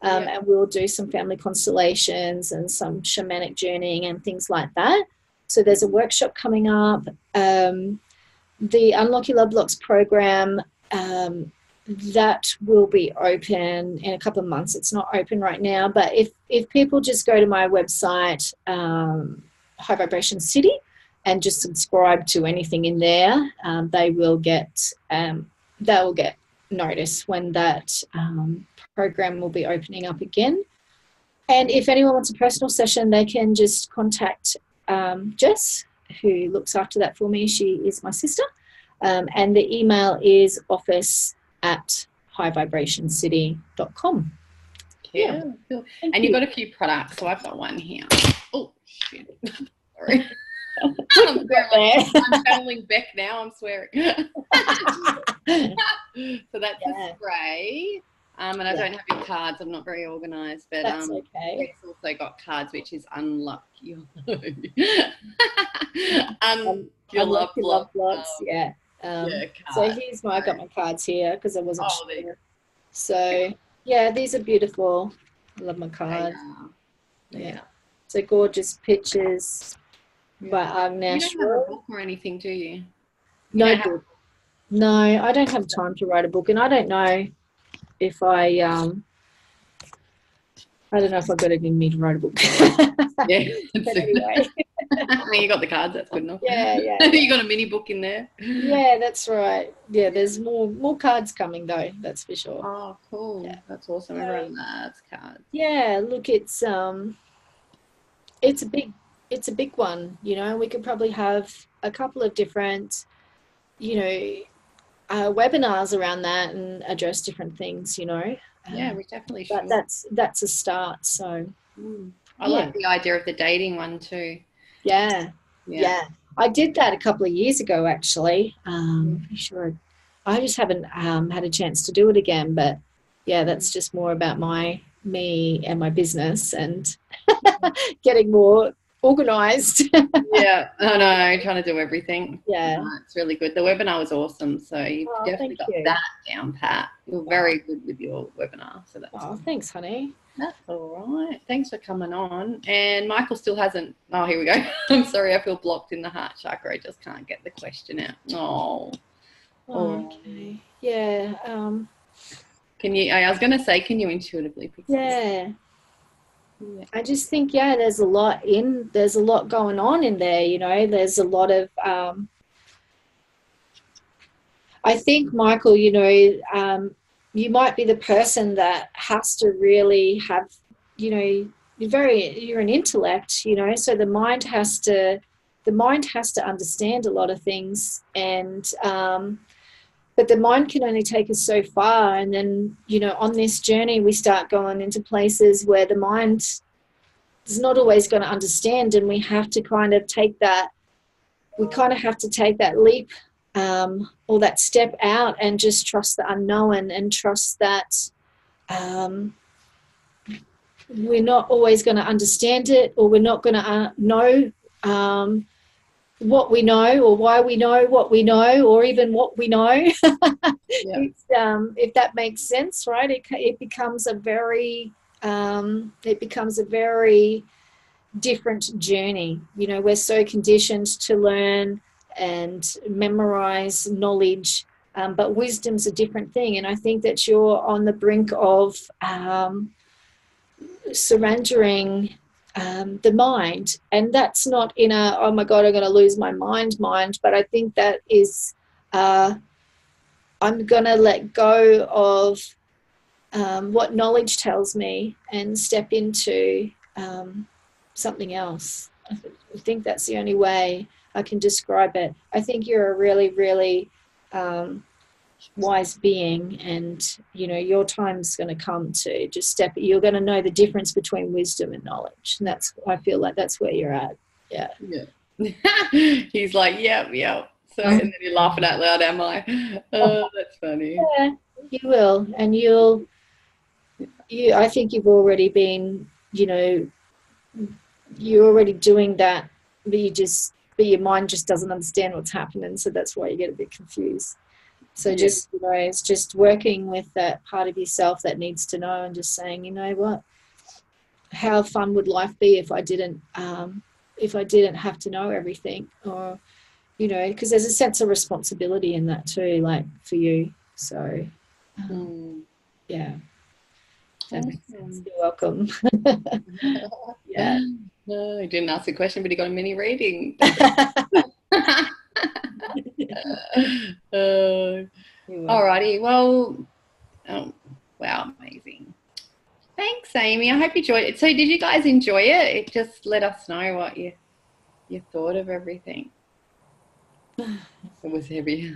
And we'll do some family constellations and some shamanic journeying and things like that. So there's a workshop coming up. The Unlock Your Love Blocks program, that will be open in a couple of months. It's not open right now, but if people just go to my website, High Vibration City, and just subscribe to anything in there, they will get notice when that program will be opening up again. And if anyone wants a personal session, they can just contact Jess who looks after that for me. She is my sister. And the email is office@highvibrationcity.com. Yeah, cool. And you've got a few products, so I've got one here. Oh, shit. Sorry. I'm channeling Beck now. I'm swearing. So that's a spray. And I don't have your cards. I'm not very organised, but that's okay. Greg's also got cards, which is unlucky. Unlucky love blocks. Yeah. So here's I got my cards here because I wasn't sure. So yeah, these are beautiful. I love my cards. Yeah. So gorgeous pictures by Agnesh. You don't have a book or anything, do you? No book. No, I don't have time to write a book, and I don't know if I don't know if I've got it in me to write a book. Yeah. But anyway. You got the cards, that's good enough. Yeah. You got a mini book in there. Yeah, that's right. Yeah, there's more cards coming though, that's for sure. Oh, cool. Yeah. That's awesome. Everyone loves cards. Yeah, look, it's a big one, you know. We could probably have a couple of different, you know, webinars around that and address different things, you know. Yeah, we definitely should. But that's a start. So I like the idea of the dating one too. Yeah. I did that a couple of years ago, actually. Pretty sure I just haven't had a chance to do it again. But yeah, that's just more about me and my business and getting more organised. Yeah, I know, trying to do everything. Yeah. It's really good. The webinar was awesome. So you've definitely got that down pat. You're very good with your webinar. So that's thanks, honey. That's all right. Thanks for coming on. And Michael still hasn't. Oh, here we go. I'm sorry. I feel blocked in the heart chakra. I just can't get the question out. Oh. Okay. Yeah. Can you? I was going to say, can you intuitively pick? Yeah. I just think, there's a lot going on in there. You know, there's a lot of. I think, Michael, you know, you might be the person that has to really have, you know, you're an intellect, you know, so the mind has to understand a lot of things, and but the mind can only take us so far, and then, you know, on this journey we start going into places where the mind is not always going to understand, and we have to kind of take that leap, or that step out, and just trust the unknown, and trust that we're not always going to understand it, or we're not going to know what we know, or why we know what we know, or even what we know. If that makes sense, right? It becomes a very different journey. You know, we're so conditioned to learn and memorize knowledge, but wisdom's a different thing. And I think that you're on the brink of surrendering the mind, and that's not in a, oh my God, I'm going to lose my mind, but I think that is I'm going to let go of what knowledge tells me and step into something else. I think that's the only way I can describe it. I think you're a really, really wise being, and you know, your time's going to come to just step. You're going to know the difference between wisdom and knowledge, and I feel like that's where you're at. Yeah. He's like, yeah. So, and then you're laughing out loud, am I? Oh, that's funny. Yeah, you will, and I think you've already been, you know, you're already doing that, but your mind just doesn't understand what's happening, so that's why you get a bit confused. So just, you know, it's just working with that part of yourself that needs to know, and just saying, you know what, how fun would life be if I didn't have to know everything, or, you know, because there's a sense of responsibility in that too, like for you. So, yeah. That makes sense. You're welcome. Yeah. No, I didn't ask a question, but he got a mini reading. Alrighty. Well, wow, amazing. Thanks, Amy. I hope you enjoyed it. So did you guys enjoy it? Just let us know what you You thought of everything. It was heavy.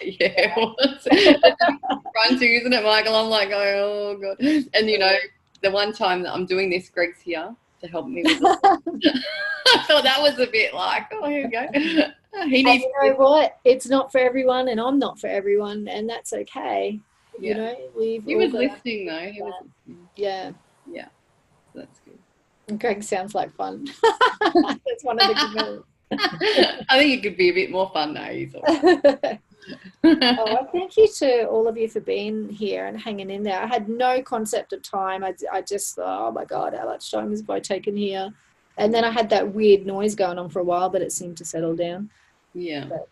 Yeah, it was. It's a bit confronting, isn't it, Michael? I'm like, oh God. And, you know, the one time that I'm doing this, Greg's here to help me with it. I thought that was a bit like, oh, here we go. He needs you know what? It's not for everyone, and I'm not for everyone, and that's okay. Yeah. You know, we've He all was got listening, though. He was listening. Yeah. Yeah, that's good. Greg sounds like fun. That's one of the good I think it could be a bit more fun now. He's all moments. Oh, thank you to all of you for being here and hanging in there. I had no concept of time. I just thought, oh my God, how much time has I taken here? And then I had that weird noise going on for a while, but it seemed to settle down. Yeah, but,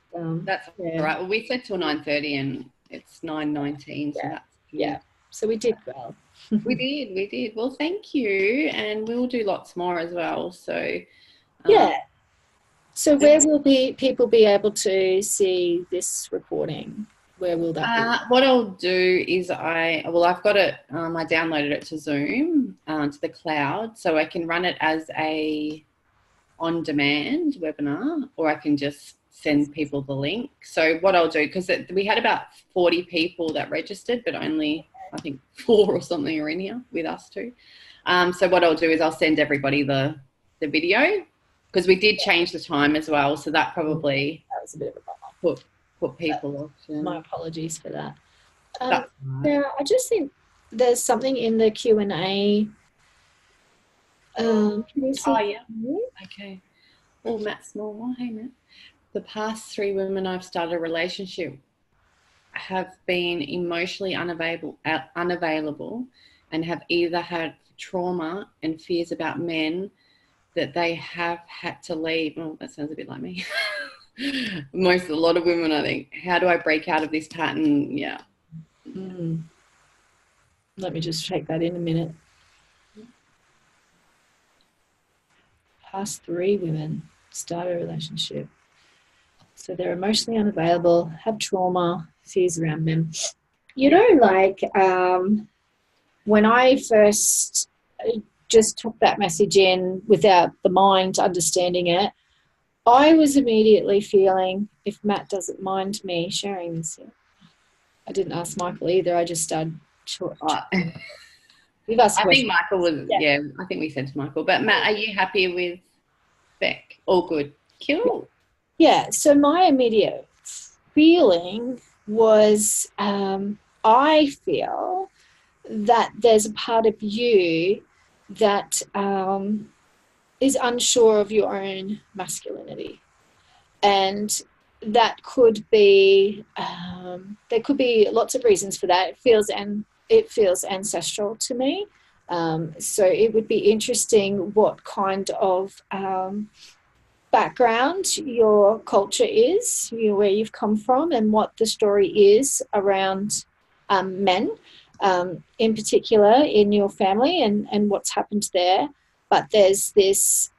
that's all right. Well, we said till 9:30 and it's 9:19, so that's good. Yeah. So we did well. We did. Well, thank you, and we'll do lots more as well. So yeah. So where will people be able to see this recording? Where will that be? What I'll do is I've got it, I downloaded it to Zoom, to the cloud, so I can run it as a on-demand webinar, or I can just send people the link. So what I'll do, because we had about 40 people that registered, but only I think 4 or something are in here with us too. So what I'll do is I'll send everybody the video, because we did change the time as well, so that probably was a bit of a bummer. Put people off. Yeah. My apologies for that. Right. Now, I just think there's something in the Q&A. Can you see? Oh, yeah. Okay. Oh, Matt Small. Hey, Matt. The past 3 women I've started a relationship have been emotionally unavailable and have either had trauma and fears about men that they have had to leave. Oh, that sounds a bit like me. A lot of women, I think. How do I break out of this pattern? Yeah. Let me just take that in a minute. Past 3 women start a relationship. So they're emotionally unavailable, have trauma, fears around men. You know, like when I first just took that message in without the mind understanding it, I was immediately feeling, if Matt doesn't mind me sharing this yet. I didn't ask Michael either. I just started We've asked I think Michael was, yeah, I think we said to Michael. But Matt, are you happy with Beck? All good. Cool. Yeah, so my immediate feeling was I feel that there's a part of you that is unsure of your own masculinity. And that could be, there could be lots of reasons for that. It feels ancestral to me. So it would be interesting what kind of background your culture is, where you've come from, and what the story is around men, in particular in your family, and what's happened there. But there's this,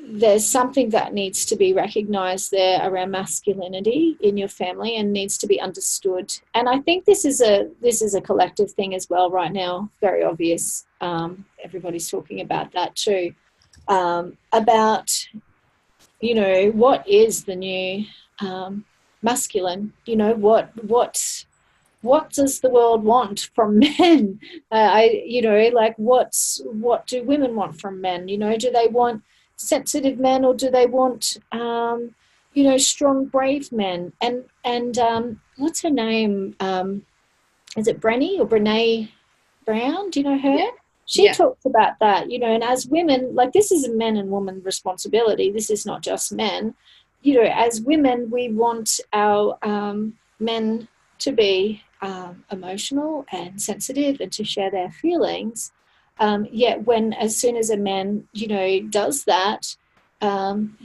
there's something that needs to be recognized there around masculinity in your family and needs to be understood. And I think this is a collective thing as well right now, very obvious. Everybody's talking about that too. About, you know, what is the new masculine? You know, what does the world want from men? You know, like what do women want from men? You know, do they want sensitive men, or do they want you know, strong, brave men? And what's her name? Is it Brenny or Brene Brown? Do you know her? Yeah. She talks about that, you know, and as women, like, this is a men and woman responsibility. This is not just men. You know, as women, we want our men to be emotional and sensitive and to share their feelings. Yet as soon as a man, you know, does that,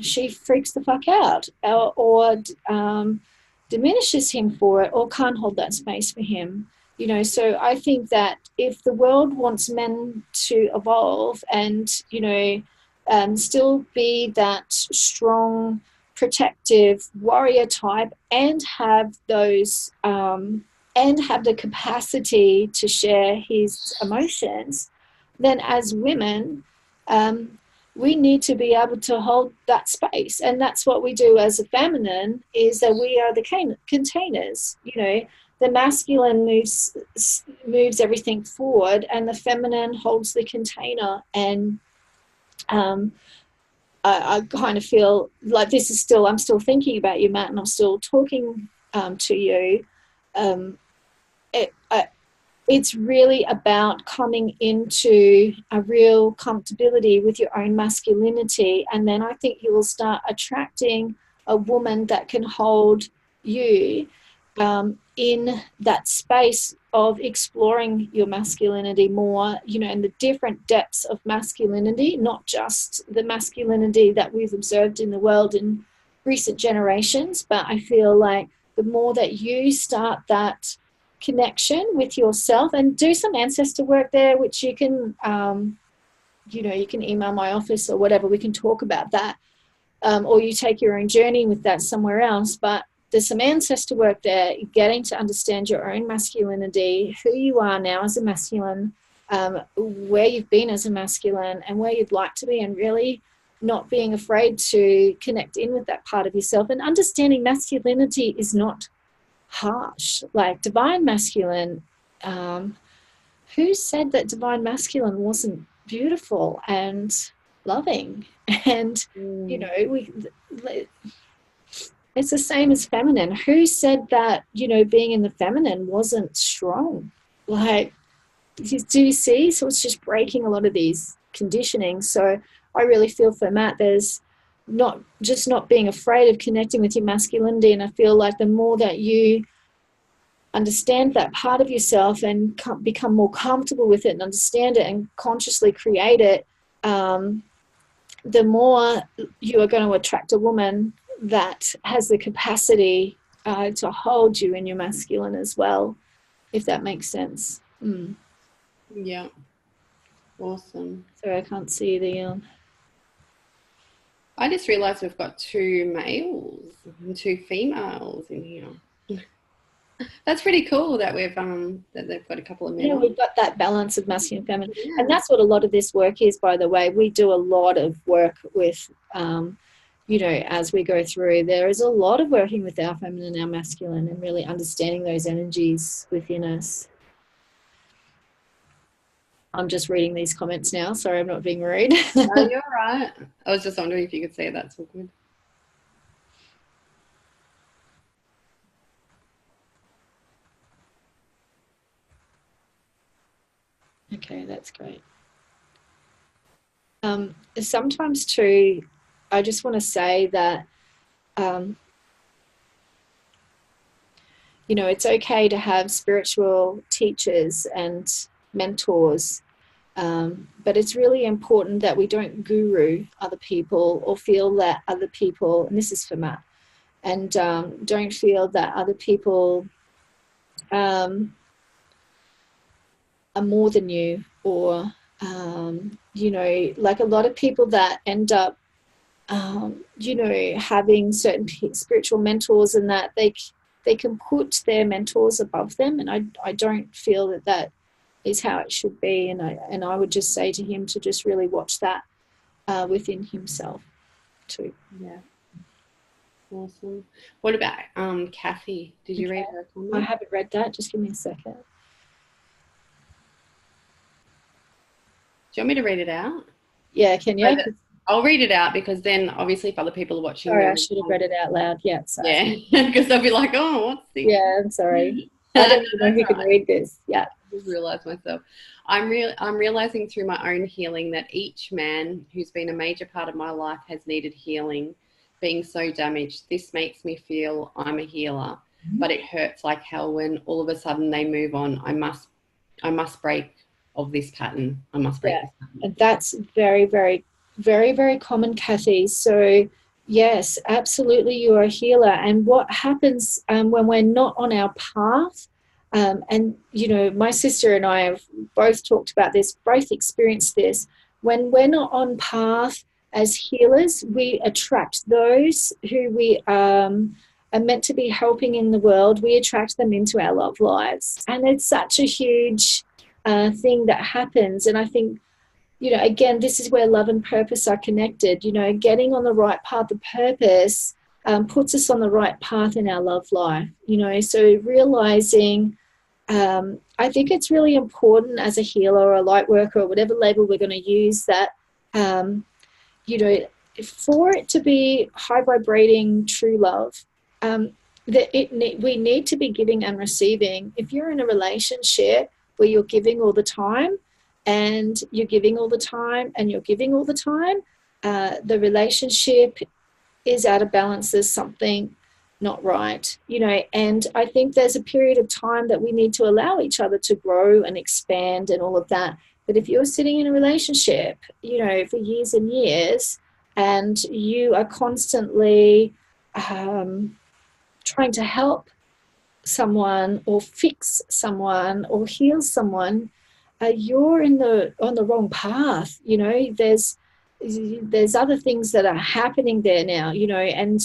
she freaks the fuck out or diminishes him for it, or can't hold that space for him. You know, so I think that if the world wants men to evolve and, you know, still be that strong, protective warrior type, and have those, and have the capacity to share his emotions, then as women, we need to be able to hold that space. And that's what we do as a feminine, is that we are the containers. You know, the masculine moves everything forward, and the feminine holds the container. And I kind of feel like this is still, I'm still thinking about you, Matt, and I'm still talking to you. It's really about coming into a real comfortability with your own masculinity. And then I think you will start attracting a woman that can hold you in that space of exploring your masculinity more, you know, in the different depths of masculinity, not just the masculinity that we've observed in the world in recent generations. But I feel like the more that you start that connection with yourself, and do some ancestor work there, which you can, you know, you can email my office or whatever, we can talk about that, or you take your own journey with that somewhere else. But there's some ancestor work there, getting to understand your own masculinity, who you are now as a masculine, where you've been as a masculine, and where you'd like to be, and really not being afraid to connect in with that part of yourself. And understanding masculinity is not harsh, like divine masculine. Who said that divine masculine wasn't beautiful and loving? And you know, it's the same as feminine. Who said that, you know, being in the feminine wasn't strong? Like, do you see? So it's just breaking a lot of these conditioning. So I really feel for Matt, there's not being afraid of connecting with your masculinity. And I feel like the more that you understand that part of yourself and become more comfortable with it and understand it and consciously create it, the more you are going to attract a woman that has the capacity to hold you in your masculine as well, if that makes sense. Yeah. Awesome. Sorry, I can't see the... I just realised we've got 2 males and 2 females in here. That's pretty cool that we've that they've got a couple of men. Yeah, we've got that balance of masculine and feminine. Yeah. And that's what a lot of this work is, by the way. We do a lot of work with, you know, as we go through, there is a lot of working with our feminine and our masculine and really understanding those energies within us. I'm just reading these comments now. Sorry, I'm not being rude. No, you're right. I was just wondering if you could say that's all good. Okay, that's great. Sometimes too, I just want to say that, you know, it's okay to have spiritual teachers and mentors, but it's really important that we don't guru other people or feel that other people, and this is for Matt, and don't feel that other people are more than you, or you know, like a lot of people that end up you know, having certain spiritual mentors, and that they can put their mentors above them, and I don't feel that that is how it should be. And I would just say to him to just really watch that within himself too. Yeah. Awesome. What about Kathy? Did you read her comment? I haven't read that. Just give me a second. Do you want me to read it out? Yeah, can you? I'll read it out, because then obviously if other people are watching. Sorry, I should have read it out loud. Yeah, sorry. Yeah, because they'll be like, oh, what's this? Yeah, I'm sorry. I don't even know who can read this. Yeah. I just realised myself. I'm realising through my own healing that each man who's been a major part of my life has needed healing, being so damaged. This makes me feel I'm a healer, but it hurts like hell when all of a sudden they move on. I must break of this pattern. I must break this pattern. And that's very, very, very, very common, Kathy. So yes, absolutely, you are a healer. And what happens when we're not on our path, and you know, my sister and I have both talked about this, both experienced this. When we're not on path as healers, we attract those who we are meant to be helping in the world. We attract them into our love lives, and it's such a huge thing that happens. And I think you know, again, this is where love and purpose are connected. You know, getting on the right path of purpose puts us on the right path in our love life, you know. So realizing, I think it's really important as a healer or a light worker or whatever label we're going to use, that, you know, for it to be high vibrating true love, that we need to be giving and receiving. If you're in a relationship where you're giving all the time and you're giving all the time and you're giving all the time, the relationship is out of balance. There's something not right, you know. And I think there's a period of time that we need to allow each other to grow and expand and all of that. But if you're sitting in a relationship, you know, for years and years, and you are constantly trying to help someone or fix someone or heal someone, you're on the wrong path. You know, there's other things that are happening there now, you know, and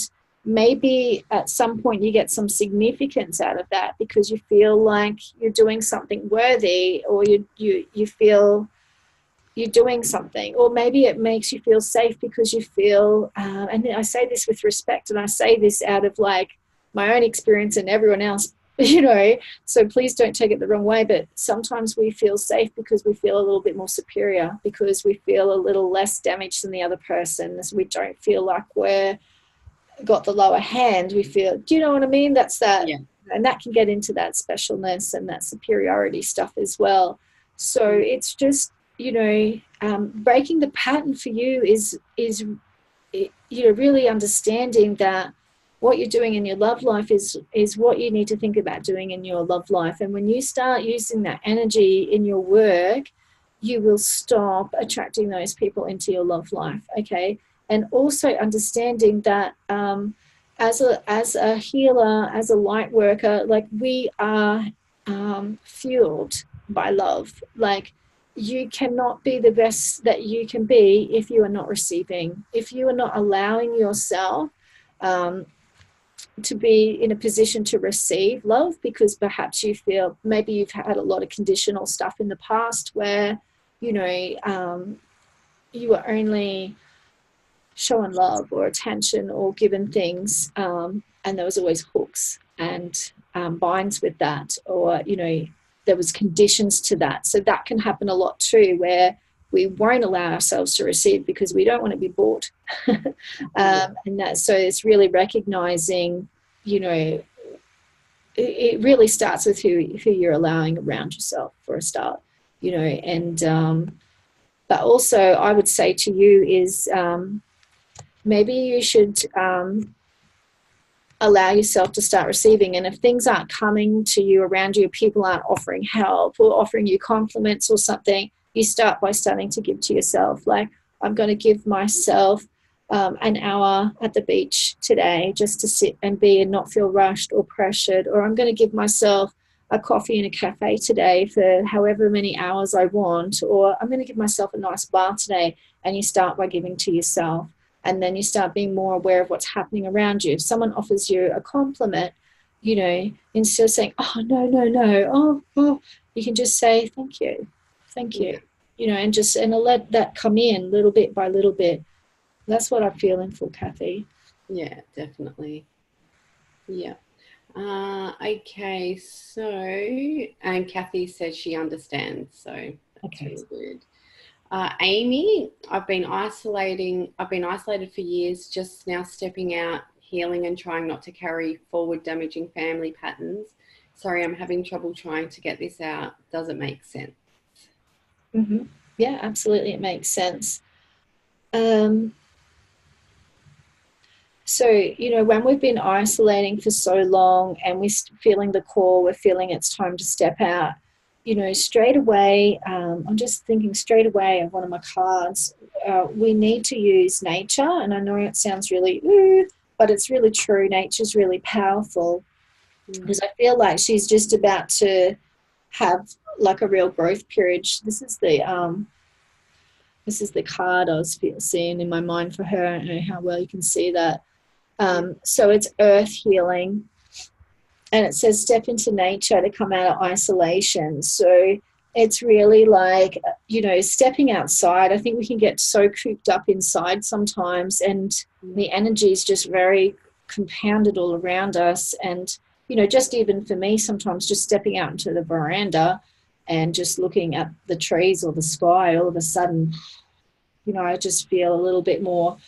maybe at some point you get some significance out of that because you feel like you're doing something worthy, or you feel you're doing something, or maybe it makes you feel safe because you feel, and I say this with respect, and I say this out of like my own experience and everyone else, you know, so please don't take it the wrong way, but sometimes we feel safe because we feel a little bit more superior, because we feel a little less damaged than the other person, as we don't feel like we're got the lower hand. We feel, do you know what I mean? That's that. Yeah. And that can get into that specialness and that superiority stuff as well. So it's just, you know, breaking the pattern for you is you know, really understanding that what you're doing in your love life is what you need to think about doing in your love life. And when you start using that energy in your work, you will stop attracting those people into your love life. Okay. And also understanding that as a healer, as a light worker, like we are fueled by love. Like, you cannot be the best that you can be if you are not receiving, if you are not allowing yourself to be in a position to receive love, because perhaps you feel maybe you've had a lot of conditional stuff in the past where, you know, you were only shown love or attention or given things, and there was always hooks and binds with that, or, you know, there was conditions to that. So that can happen a lot too, where we won't allow ourselves to receive because we don't want to be bought. And that, so it's really recognizing, you know, it really starts with who you're allowing around yourself for a start, you know. And but also I would say to you is maybe you should allow yourself to start receiving. And if things aren't coming to you around you, people aren't offering help or offering you compliments or something, you start by starting to give to yourself. Like, I'm going to give myself an hour at the beach today just to sit and be and not feel rushed or pressured. Or I'm going to give myself a coffee in a cafe today for however many hours I want. Or I'm going to give myself a nice bath today. And you start by giving to yourself. And then you start being more aware of what's happening around you. If someone offers you a compliment, you know, instead of saying, oh, no, oh, you can just say, thank you, you know, and let that come in little bit by little bit. That's what I'm feeling for, Kathy. Yeah, definitely. Yeah. Okay, so, and Kathy says she understands, so that's really good. Amy, I've been isolated for years, just now stepping out, healing and trying not to carry forward damaging family patterns. Sorry, I'm having trouble trying to get this out. Does it make sense? Mm-hmm. Yeah, absolutely, it makes sense. So, you know, when we've been isolating for so long and we're feeling the call, we're feeling it's time to step out, you know, straight away, I'm just thinking straight away of one of my cards, we need to use nature. And I know it sounds really, but it's really true. Nature's really powerful, because I feel like she's just about to have like a real growth period. This is the card I was seeing in my mind for her. I don't know how well you can see that. So it's earth healing, and it says step into nature to come out of isolation. So it's really like, you know, stepping outside. I think we can get so cooped up inside sometimes, and the energy is just very compounded all around us. And, you know, just even for me, sometimes just stepping out into the veranda and just looking at the trees or the sky, all of a sudden, you know, I just feel a little bit more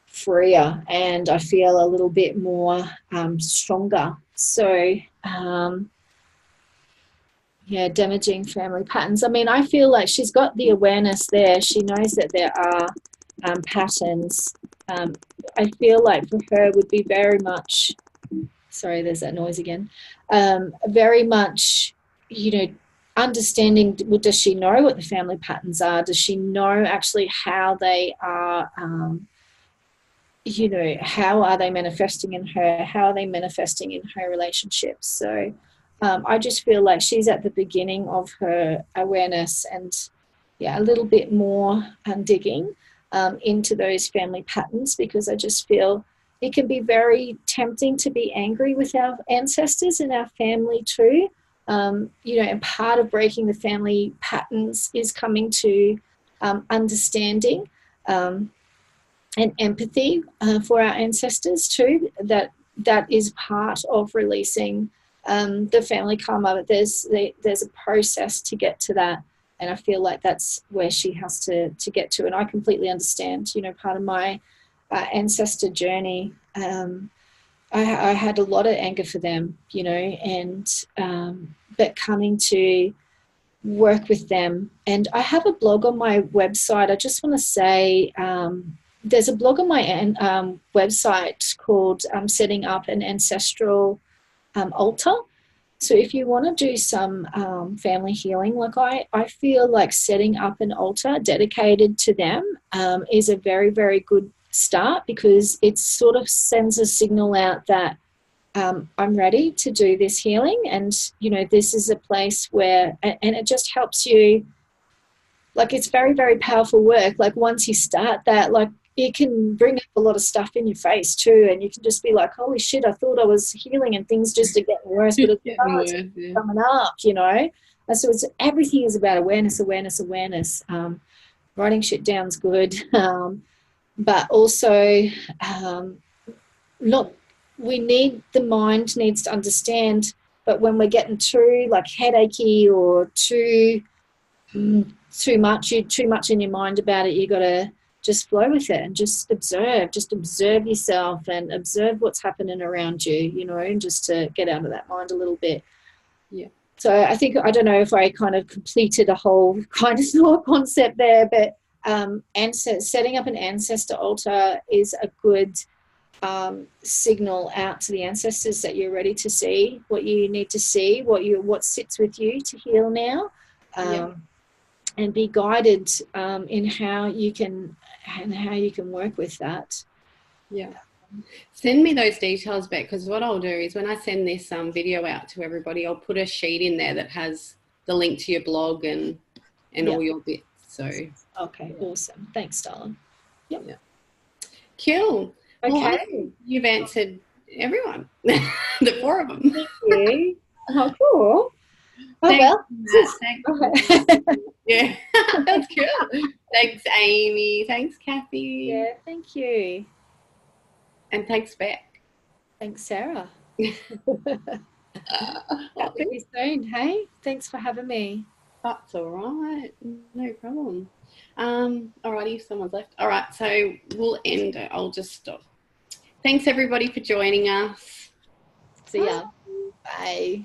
freer, and I feel a little bit more stronger. So, yeah, damaging family patterns. I mean, I feel like she's got the awareness there. She knows that there are patterns. I feel like for her would be very much, sorry, there's that noise again, very much, you know, understanding, well, does she know what the family patterns are? Does she know actually how they are, you know, how are they manifesting in her? How are they manifesting in her relationships? So I just feel like she's at the beginning of her awareness, and yeah, a little bit more digging into those family patterns, because I just feel it can be very tempting to be angry with our ancestors and our family too. You know, and part of breaking the family patterns is coming to understanding and empathy for our ancestors too. That is part of releasing the family karma. But there's a process to get to that, and I feel like that's where she has to get to. And I completely understand. You know, part of my ancestor journey, I had a lot of anger for them. You know, and but coming to work with them. And I have a blog on my website. I just want to say there's a blog on my website called Setting Up an Ancestral Altar. So if you want to do some family healing, like I feel like setting up an altar dedicated to them is a very, very good start, because it sort of sends a signal out that I'm ready to do this healing, and you know, this is a place where, and it just helps you, like, it's very, very powerful work. Like, once you start that, like, it can bring up a lot of stuff in your face too, and you can just be like, holy shit, I thought I was healing and things just are getting worse, but it's coming up, you know. And so everything is about awareness, awareness, awareness. Writing shit down's good, but also not, the mind needs to understand, but when we're getting too like headachy or too much in your mind about it, you got to just flow with it and just observe yourself and observe what's happening around you, you know, and just to get out of that mind a little bit. Yeah. So I think, I don't know if I kind of completed a whole kind of thought concept there, but setting up an ancestor altar is a good signal out to the ancestors that you're ready to see what you need to see, what sits with you to heal now, and be guided in how you can work with that. Yeah. Send me those details back, because what I'll do is when I send this video out to everybody, I'll put a sheet in there that has the link to your blog and all your bits. So okay, awesome. Thanks, darling. Yep. Cool. Okay. Well, you've answered everyone, the four of them. Thank you. Oh, cool. Oh, Thanks, well. Thanks. Yeah, that's cool. Thanks, Amy. Thanks, Kathy. Yeah, thank you. And thanks, Beck. Thanks, Sarah. Talk to you soon. Hey, thanks for having me. That's all right. No problem. Alrighty, someone's left. All right, so we'll end it. I'll just stop. Thanks, everybody, for joining us. See ya. Bye.